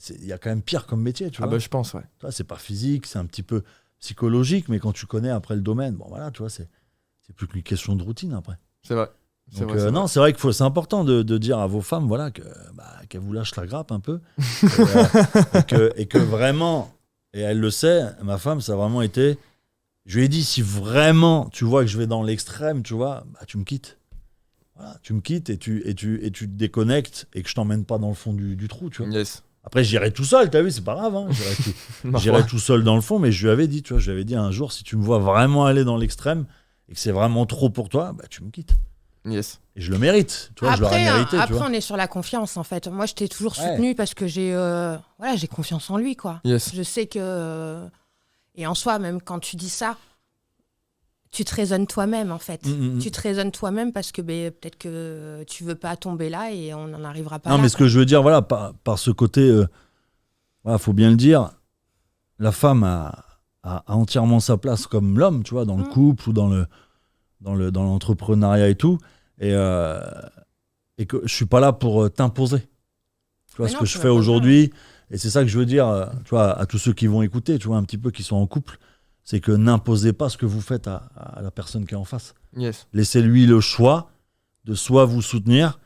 S2: il y a quand même pire comme métier, tu vois.
S4: Ah bah je pense, ouais.
S2: Tu vois, c'est pas physique, c'est un petit peu donc, mais quand tu connais après le domaine, bon voilà, tu vois, c'est plus qu'une question de routine après.
S4: C'est vrai.
S2: Donc, c'est vrai que c'est important de dire à vos femmes, voilà, qu'elles vous lâchent la grappe un peu et que vraiment, et elle le sait, ma femme, ça a vraiment été. Je lui ai dit, si vraiment tu vois que je vais dans l'extrême, tu vois, tu me quittes. Voilà, tu me quittes et tu te déconnectes et que je t'emmène pas dans le fond du trou, tu vois.
S4: Yes.
S2: Après, j'irai tout seul, t'as vu, c'est pas grave. Hein. J'irai tout seul dans le fond, mais je lui avais dit, tu vois, je lui avais dit un jour, si tu me vois vraiment aller dans l'extrême et que c'est vraiment trop pour toi, tu me quittes.
S4: Yes.
S2: Et je le mérite, tu vois, je l'aurais mérité.
S3: Après,
S2: tu vois.
S3: on est sur la confiance, en fait. Moi, je t'ai toujours soutenu parce que j'ai confiance en lui, quoi.
S4: Yes.
S3: Je sais que... Et en soi, même quand tu dis ça, tu te raisonnes toi-même, en fait. Tu te raisonnes toi-même parce que peut-être que tu veux pas tomber là et on n'en arrivera pas là.
S2: Non, mais ce que je veux dire, voilà, par ce côté, faut bien le dire, la femme a entièrement sa place comme l'homme, tu vois, dans le couple ou dans l'entrepreneuriat et tout. Et que je suis pas là pour t'imposer. Tu vois, ce que je fais aujourd'hui, et c'est ça que je veux dire, tu vois, à tous ceux qui vont écouter, tu vois, un petit peu qui sont en couple, c'est que n'imposez pas ce que vous faites à la personne qui est en face.
S4: Yes.
S2: Laissez-lui le choix de soit vous soutenir,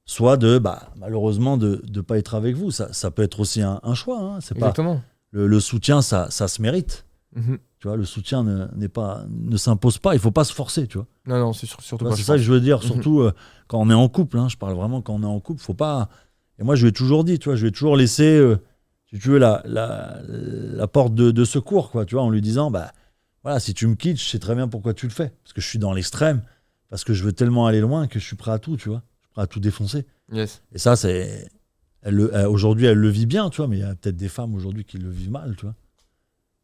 S2: soit de, malheureusement, de ne pas être avec vous. Ça peut être aussi un choix. Hein. C'est
S4: exactement.
S2: Pas, le soutien, ça se mérite. Tu vois, le soutien ne s'impose pas. Il ne faut pas se forcer, tu vois.
S4: Non, c'est surtout pas.
S2: C'est ça que je veux dire. Surtout quand on est en couple. Hein, je parle vraiment quand on est en couple. Faut pas... Et moi, je lui ai toujours dit, tu vois, je lui ai toujours laissé... si tu veux, la porte de secours, quoi, tu vois, en lui disant, voilà, si tu me quittes, je sais très bien pourquoi tu le fais. Parce que je suis dans l'extrême, parce que je veux tellement aller loin que je suis prêt à tout, tu vois. Je suis prêt à tout défoncer.
S4: Yes.
S2: Et ça, aujourd'hui, elle le vit bien, tu vois, mais il y a peut-être des femmes aujourd'hui qui le vivent mal, tu vois.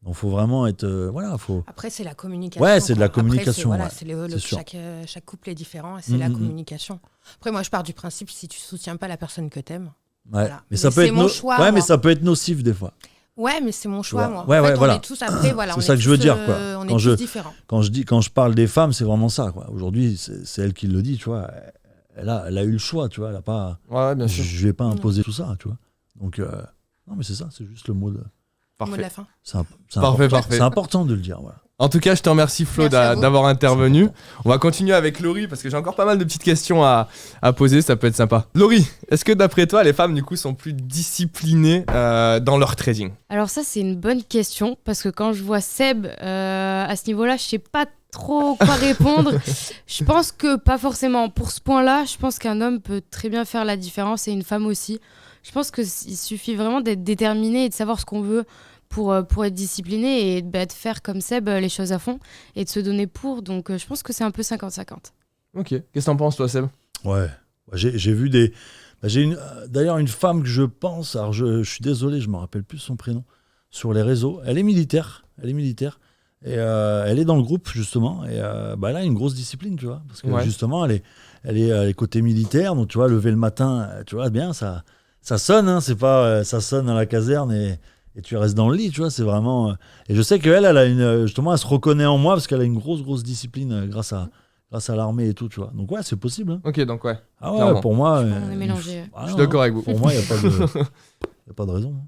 S2: Donc, il faut vraiment être...
S3: Après, c'est la communication.
S2: Ouais, c'est de la communication.
S3: Après, chaque couple est différent et c'est la communication. Après, moi, je pars du principe, si tu soutiens pas la personne que t'aimes, voilà.
S2: Mais ça peut être
S3: mon choix,
S2: mais ça peut être nocif des fois.
S3: Ouais, mais c'est mon choix, moi.
S2: Ouais,
S3: en fait,
S2: voilà.
S3: On est tous après, voilà.
S2: C'est ça que je veux dire, quoi.
S3: On est tous différents.
S2: Quand je parle des femmes, c'est vraiment ça, quoi. Aujourd'hui, c'est elle qui le dit, tu vois. Elle a eu le choix, tu vois. Elle a pas.
S4: Ouais, bien sûr.
S2: Je vais pas imposer tout ça, tu vois. Donc, non, mais c'est ça, c'est juste le mot de.
S3: Parfait. Le mot de la fin.
S4: Parfait.
S2: C'est important de le dire, voilà.
S4: En tout cas, je te remercie Flo d'avoir intervenu. On va continuer avec Laurie parce que j'ai encore pas mal de petites questions à poser, ça peut être sympa. Laurie, est-ce que d'après toi, les femmes du coup sont plus disciplinées dans leur trading ?
S1: Alors ça, c'est une bonne question parce que quand je vois Seb à ce niveau-là, je sais pas trop quoi répondre. Je pense que pas forcément. Pour ce point-là, je pense qu'un homme peut très bien faire la différence et une femme aussi. Je pense qu'il suffit vraiment d'être déterminé et de savoir ce qu'on veut pour être discipliné et de faire comme Seb les choses à fond et de se donner pour. Donc je pense que c'est un peu 50-50.
S4: Ok. Qu'est-ce que t'en penses toi, Seb ?
S2: Ouais. J'ai vu d'ailleurs une femme que je pense, alors je suis désolé, je me rappelle plus son prénom, sur les réseaux. Elle est militaire. Et elle est dans le groupe, justement. Et elle a une grosse discipline, tu vois. Parce que justement, elle est côté militaire. Donc, tu vois, lever le matin, tu vois, bien, ça sonne. Hein, c'est pas ça sonne dans la caserne et tu restes dans le lit, tu vois. C'est vraiment... Et je sais qu'elle, justement, elle se reconnaît en moi parce qu'elle a une grosse discipline grâce à l'armée et tout, tu vois. Donc, ouais, c'est possible. Hein.
S4: Ok, donc ouais.
S2: Ah ouais, clairement. Pour moi...
S1: on est mélangés.
S4: Je suis d'accord avec vous.
S2: Pour moi, il n'y a pas de raison. Hein.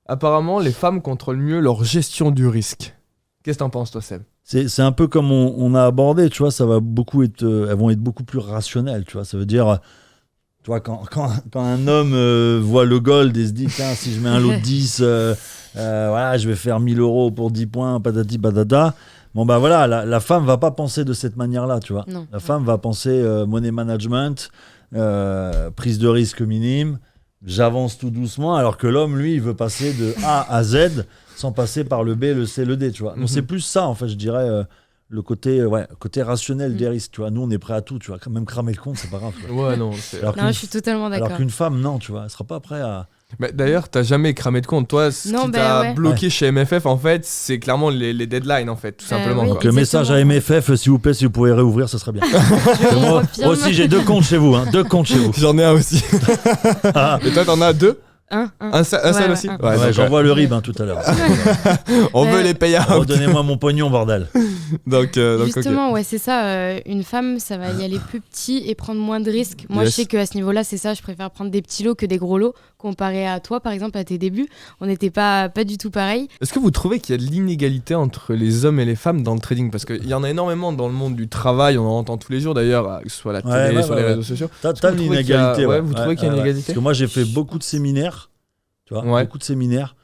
S4: Apparemment, les femmes contrôlent mieux leur gestion du risque. Qu'est-ce que t'en penses, toi, Seb ?
S2: C'est un peu comme on a abordé, tu vois, elles vont être beaucoup plus rationnelles, tu vois. Ça veut dire, tu vois, quand un homme voit le gold et se dit, tiens, si je mets un lot de 10, voilà, je vais faire 1000 € pour 10 points, patati patata. Bon, voilà, la femme va pas penser de cette manière-là, tu vois.
S1: Non.
S2: La femme va penser money management, prise de risque minime. j'avance tout doucement, alors que l'homme, lui, il veut passer de A à Z sans passer par le B, le C, le D, tu vois. Donc c'est plus ça, en fait, je dirais, le côté rationnel des risques, tu vois. Nous, on est prêt à tout, tu vois. Même cramer le compte, c'est pas grave.
S4: Ouais, non.
S1: Non, je suis totalement d'accord.
S2: Alors qu'une femme, non, tu vois, elle sera pas prête à...
S4: Mais d'ailleurs, t'as jamais cramé de compte. Toi, ce qui t'a bloqué chez MFF, en fait, c'est clairement les deadlines, en fait, tout simplement.
S1: Oui,
S2: donc le message à MFF, s'il vous plaît, si vous pouvez réouvrir, ça serait bien. Moi aussi, j'ai 2 comptes chez vous, 2 comptes chez vous.
S4: J'en ai un aussi. Et toi, t'en as 2 Un seul aussi.
S2: J'envoie le RIB tout à l'heure.
S4: On veut les payer.
S2: Donnez-moi mon pognon, bordel.
S1: Donc justement, ouais, c'est ça. Une femme, ça va y aller plus petit et prendre moins de risques. Moi, je sais qu'à ce niveau-là, c'est ça. Je préfère prendre des petits lots que des gros lots. Comparé à toi, par exemple, à tes débuts, on n'était pas du tout pareil.
S4: Est-ce que vous trouvez qu'il y a de l'inégalité entre les hommes et les femmes dans le trading ? Parce qu'il y en a énormément dans le monde du travail, on en entend tous les jours d'ailleurs, que ce soit à la télé, sur les réseaux sociaux.
S2: T'as l'inégalité.
S4: Vous trouvez qu'il y a une inégalité ?
S2: Parce que moi, j'ai fait beaucoup de séminaires. Tu vois, beaucoup de séminaires.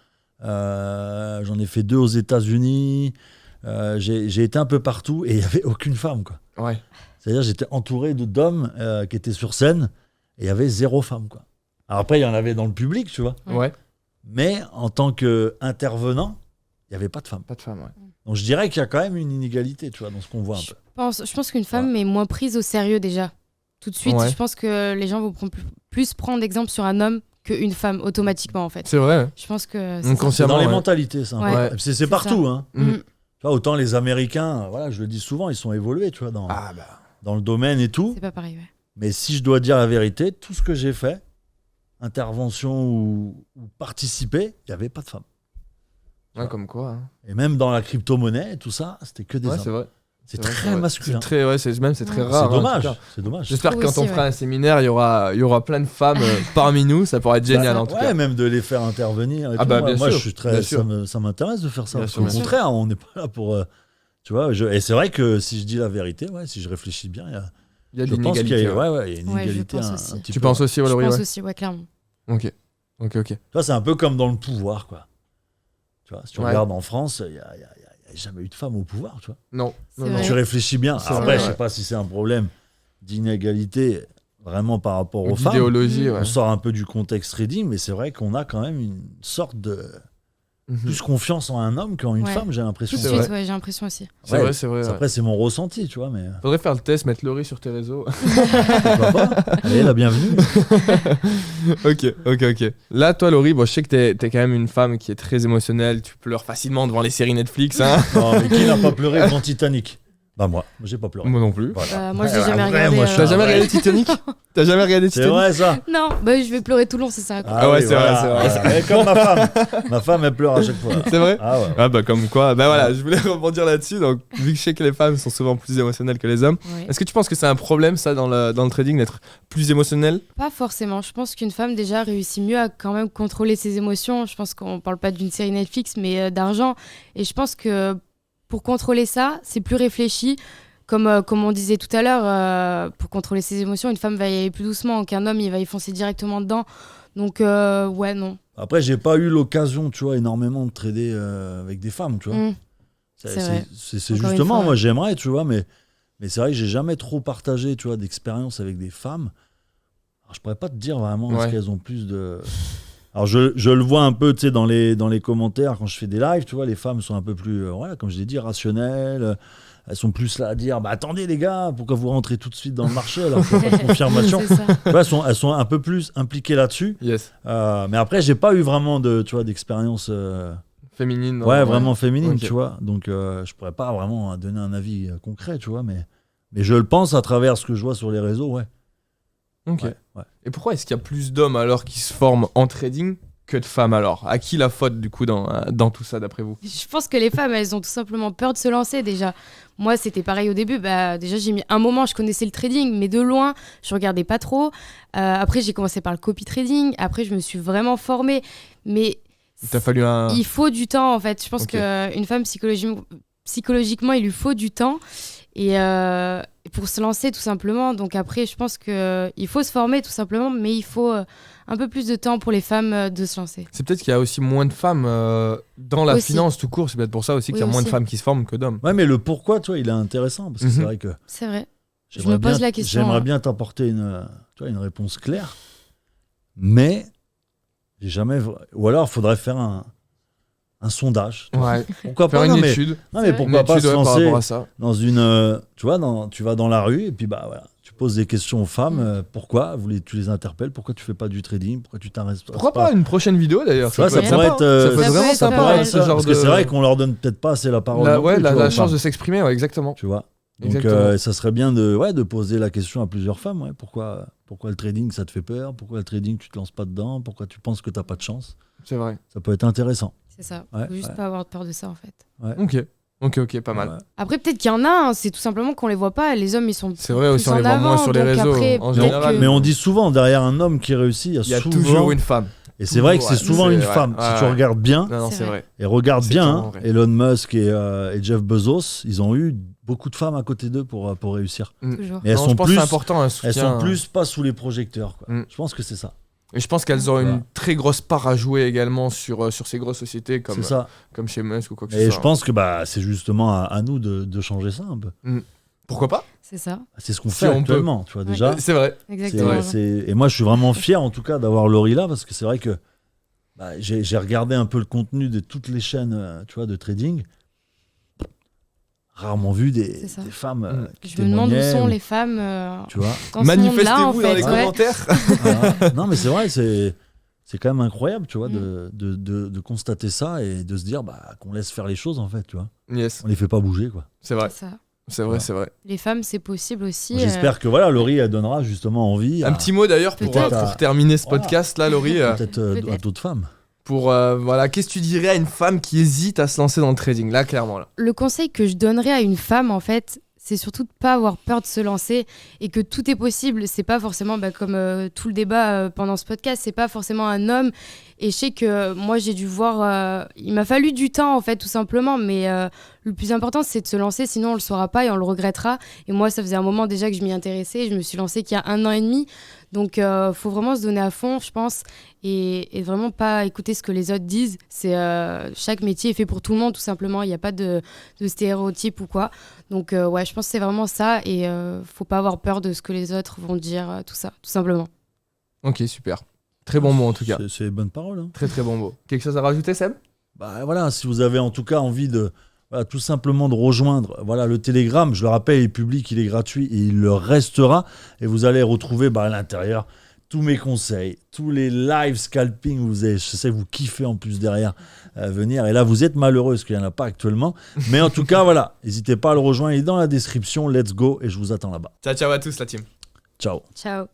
S2: J'en ai fait 2 aux États-Unis. J'ai été un peu partout et il n'y avait aucune femme, quoi.
S4: Ouais.
S2: C'est-à-dire, j'étais entouré d'hommes qui étaient sur scène et il y avait 0 femme, quoi. Alors après, il y en avait dans le public, tu vois.
S4: Ouais.
S2: Mais en tant qu'intervenant, il n'y avait pas de femme.
S4: Pas de femme, ouais.
S2: Donc je dirais qu'il y a quand même une inégalité, tu vois, dans ce qu'on voit un peu.
S1: Je pense qu'une femme est moins prise au sérieux déjà. Tout de suite, je pense que les gens vont plus prendre exemple sur un homme qu'une femme automatiquement, en fait.
S4: C'est vrai.
S1: Je pense que
S2: c'est dans les mentalités, ça.
S1: Ouais.
S2: C'est partout, hein. Tu vois, autant les Américains, voilà, je le dis souvent, ils sont évolués, tu vois, dans le domaine et tout.
S1: C'est pas pareil, ouais.
S2: Mais si je dois dire la vérité, tout ce que j'ai fait, intervention ou participer, il n'y avait pas de femmes.
S4: Ouais, comme quoi. Hein.
S2: Et même dans la crypto-monnaie et tout ça, c'était que des hommes.
S4: C'est vrai.
S2: C'est très masculin.
S4: C'est très rare.
S2: C'est dommage. C'est dommage.
S4: J'espère que quand on fera un séminaire, il y aura plein de femmes parmi nous. Ça pourrait être génial en tout cas.
S2: Même de les faire intervenir. Et tout.
S4: Bien
S2: moi,
S4: sûr,
S2: je suis très. Ça m'intéresse de faire ça. Au contraire, on n'est pas là pour. Tu vois. Et c'est vrai que si je dis la vérité, si je réfléchis bien,
S4: il y a de l'inégalité.
S2: Il y a une inégalité un petit peu.
S4: Tu penses aussi, Valérie?
S1: Je pense aussi, clairement.
S4: Ok.
S2: Tu vois, c'est un peu comme dans le pouvoir, quoi. Tu vois, si tu regardes en France, il y a jamais eu de femme au pouvoir, tu vois.
S4: Non.
S2: Tu réfléchis bien. Après, je sais pas si c'est un problème d'inégalité vraiment par rapport aux femmes.
S4: D'idéologie,
S2: On sort un peu du contexte trading, mais c'est vrai qu'on a quand même une sorte de plus confiance en un homme qu'en une femme, j'ai l'impression.
S1: Tout de suite, j'ai l'impression aussi.
S4: C'est vrai.
S2: Après, c'est mon ressenti, tu vois. Mais...
S4: Faudrait faire le test, mettre Laurie sur tes réseaux.
S2: Pourquoi pas ? Allez, la bienvenue.
S4: Ok. Là, toi, Laurie, je sais que t'es quand même une femme qui est très émotionnelle. Tu pleures facilement devant les séries Netflix. Hein.
S2: Non, mais qui n'a pas pleuré devant Titanic ? Moi, j'ai pas pleuré.
S4: Moi non plus.
S1: Voilà. Moi, je l'ai jamais regardé.
S4: T'as jamais regardé Titanic ? T'as jamais regardé Titanic ?
S2: C'est vrai, ça ?
S1: Non, je vais pleurer tout le long, c'est ça.
S2: Oui, c'est vrai. Comme ma femme. Ma femme, elle pleure à chaque fois.
S4: C'est vrai ? Comme quoi.
S2: Voilà,
S4: je voulais rebondir là-dessus. Donc, vu que je sais que les femmes sont souvent plus émotionnelles que les hommes, est-ce que tu penses que c'est un problème, ça, dans le trading, d'être plus émotionnel ?
S1: Pas forcément. Je pense qu'une femme, déjà, réussit mieux à quand même contrôler ses émotions. Je pense qu'on parle pas d'une série Netflix, mais d'argent. Et je pense que pour contrôler ça, c'est plus réfléchi. Comme on disait tout à l'heure, pour contrôler ses émotions, une femme va y aller plus doucement qu'un homme, il va y foncer directement dedans. Donc, non.
S2: Après, j'ai pas eu l'occasion, tu vois, énormément de trader avec des femmes, tu vois. C'est justement, moi, j'aimerais, tu vois, mais c'est vrai que j'ai jamais trop partagé, tu vois, d'expérience avec des femmes. Alors, je pourrais pas te dire vraiment est-ce qu'elles ont plus de... Alors, je le vois un peu, tu sais, dans les commentaires, quand je fais des lives, tu vois, les femmes sont un peu plus, comme je l'ai dit, rationnelles. Elles sont plus là à dire attendez les gars, pourquoi vous rentrez tout de suite dans le marché là, pour pas de confirmation. Elles sont un peu plus impliquées là-dessus.
S4: Yes.
S2: Mais après, j'ai pas eu vraiment d'expérience
S4: féminine.
S2: Vraiment féminine, tu vois. Donc, je pourrais pas vraiment donner un avis concret, tu vois. Mais je le pense à travers ce que je vois sur les réseaux,
S4: Ok. Et pourquoi est-ce qu'il y a plus d'hommes alors qui se forment en trading que de femmes alors ? À qui la faute du coup dans tout ça d'après vous ?
S1: Je pense que les femmes, elles ont tout simplement peur de se lancer déjà. Moi, c'était pareil au début. Déjà, j'ai mis un moment, je connaissais le trading, mais de loin, je regardais pas trop. Après, j'ai commencé par le copy trading. Après, je me suis vraiment formée. Mais il faut du temps en fait. Je pense qu'une femme, psychologiquement, il lui faut du temps. Et pour se lancer tout simplement. Donc après, je pense qu'il faut se former tout simplement, mais il faut un peu plus de temps pour les femmes de se lancer.
S4: C'est peut-être qu'il y a aussi moins de femmes dans la finance tout court. C'est peut-être pour ça aussi qu'il y a moins de femmes qui se forment que d'hommes.
S2: Ouais, mais le pourquoi, tu vois, il est intéressant parce que c'est vrai que...
S1: C'est vrai. Je me pose la question.
S2: J'aimerais bien t'apporter une réponse claire, mais J'ai jamais. Ou alors, il faudrait faire un sondage.
S4: Ouais.
S2: Pourquoi
S4: Faire
S2: pas
S4: une
S2: non, mais,
S4: étude.
S2: non, mais
S1: Une
S2: pourquoi pas
S4: Une étude,
S2: se
S4: par
S2: lancer
S4: rapport à ça.
S2: dans une. Tu vois, tu vas dans la rue et puis bah voilà, tu poses des questions aux femmes. Pourquoi tu les interpelles? Pourquoi tu fais pas du trading? Pourquoi tu t'arrêtes
S4: Pourquoi pas une prochaine vidéo d'ailleurs?
S2: Ça
S1: peut
S2: pourrait
S1: être
S2: être.
S4: Ça peut être vraiment
S1: ça
S4: sympa,
S1: pourrait
S4: hein,
S1: être
S4: ce
S1: ça.
S4: genre
S2: Parce
S4: de.
S2: que c'est vrai qu'on leur donne peut-être pas assez la parole. non plus, tu vois,
S4: La
S2: enfin,
S4: chance de s'exprimer, ouais, exactement.
S2: Tu vois. Donc
S4: Exactement.
S2: ça serait bien de poser la question à plusieurs femmes. Ouais. Pourquoi le trading ça te fait peur? Pourquoi le trading tu te lances pas dedans? Pourquoi tu penses que t'as pas de chance?
S4: C'est vrai.
S2: Ça peut être intéressant.
S1: C'est ça.
S2: Ouais,
S1: Faut juste pas avoir peur de ça en fait.
S4: Ok, pas mal.
S2: Ouais.
S1: Après, peut-être qu'il y en a, hein, c'est tout simplement qu'on les voit pas. Les hommes, ils sont
S4: C'est vrai aussi,
S1: plus
S4: on les
S1: en
S4: voit moins
S1: avant,
S4: sur les
S1: donc
S4: réseaux,
S1: après,
S4: en
S1: peut-être
S4: général.
S1: que-
S2: Mais on dit souvent, derrière un homme qui réussit,
S4: Il y a
S2: souvent...
S4: toujours une femme.
S2: Et c'est vrai que c'est
S4: Toujours,
S2: souvent
S4: ouais,
S2: une
S4: c'est-
S2: femme.
S4: ouais,
S2: Si tu
S4: ouais.
S2: regardes bien,
S4: Non,
S1: C'est
S4: c'est
S1: vrai.
S4: vrai.
S2: et regarde
S4: C'est
S2: bien,
S4: clairement vrai.
S2: Elon Musk et Jeff Bezos, ils ont eu beaucoup de femmes à côté d'eux pour réussir.
S1: toujours.
S2: Mais elles
S4: Non,
S2: sont
S4: je pense
S2: plus...
S4: que c'est important, un
S2: Elles
S4: soutien.
S2: sont plus pas sous les projecteurs. Quoi.
S4: Mm.
S2: Je pense que c'est ça.
S4: Et je pense qu'elles ont
S2: Voilà.
S4: une très grosse part à jouer également sur ces grosses sociétés
S2: C'est ça.
S4: comme chez Musk ou quoi que ce
S2: Et
S4: soit.
S2: je pense que c'est justement à nous de changer ça un peu.
S4: Pourquoi pas?
S1: C'est ça.
S2: C'est ce qu'on
S4: Si
S2: fait
S4: on peut.
S2: actuellement, tu vois,
S1: Ouais.
S2: déjà.
S4: C'est vrai.
S1: Exactement.
S2: Et moi, je suis vraiment fier, en tout cas, d'avoir Laurie là, parce que c'est vrai que j'ai regardé un peu le contenu de toutes les chaînes tu vois, de trading. Rarement vu des
S1: C'est ça.
S2: femmes qui
S1: Je me demande où
S2: témoignaient,
S1: sont
S2: ou-
S1: les femmes
S2: Tu vois.
S1: dans ce monde-là, en
S4: Manifestez-vous dans
S1: fait.
S4: les
S1: Ouais.
S4: commentaires.
S2: Voilà. Non, mais c'est vrai, c'est quand même incroyable, tu vois,
S1: Mm.
S2: de constater ça et de se dire qu'on laisse faire les choses, en fait, tu vois.
S4: Yes,
S2: On les fait pas bouger, quoi.
S4: c'est vrai.
S1: C'est ça.
S4: C'est vrai,
S2: Voilà.
S4: c'est vrai.
S1: Les femmes, c'est possible aussi.
S2: J'espère que voilà, Laurie, elle donnera justement envie
S4: Un petit mot d'ailleurs pour
S1: Peut-être.
S4: terminer ce
S2: Voilà.
S4: podcast là, Laurie.
S2: peut-être à
S1: Peut-être.
S2: d'autres femmes.
S4: Pour voilà, qu'est-ce que tu dirais à une femme qui hésite à se lancer dans le trading là, clairement là.
S1: Le conseil que je donnerais à une femme, en fait, c'est surtout de pas avoir peur de se lancer et que tout est possible. C'est pas forcément comme tout le débat pendant ce podcast, c'est pas forcément un homme. Et je sais que moi, j'ai dû voir. Il m'a fallu du temps, en fait, tout simplement. Mais le plus important, c'est de se lancer. Sinon, on le saura pas et on le regrettera. Et moi, ça faisait un moment déjà que je m'y intéressais. Je me suis lancée qu'il y a 1 an et demi. Donc, faut vraiment se donner à fond, je pense. Et vraiment pas écouter ce que les autres disent. Chaque métier est fait pour tout le monde, tout simplement. Il n'y a pas de stéréotypes ou quoi. Donc, ouais, je pense que c'est vraiment ça. Et faut pas avoir peur de ce que les autres vont dire, tout ça, tout simplement.
S4: Ok, super. Très bon mot en tout cas.
S2: C'est bonne parole. Hein.
S4: Très très bon mot. Quelque chose à rajouter, Seb?
S2: Voilà, si vous avez en tout cas envie tout simplement de rejoindre le Telegram, je le rappelle, il est public, il est gratuit et il le restera. Et vous allez retrouver à l'intérieur tous mes conseils, tous les live scalping, je sais que vous kiffez en plus derrière venir. Et là, vous êtes malheureux parce qu'il n'y en a pas actuellement. Mais en tout cas, n'hésitez pas à le rejoindre. Il est dans la description. Let's go et je vous attends là-bas.
S4: Ciao à tous la team.
S2: Ciao.
S1: Ciao.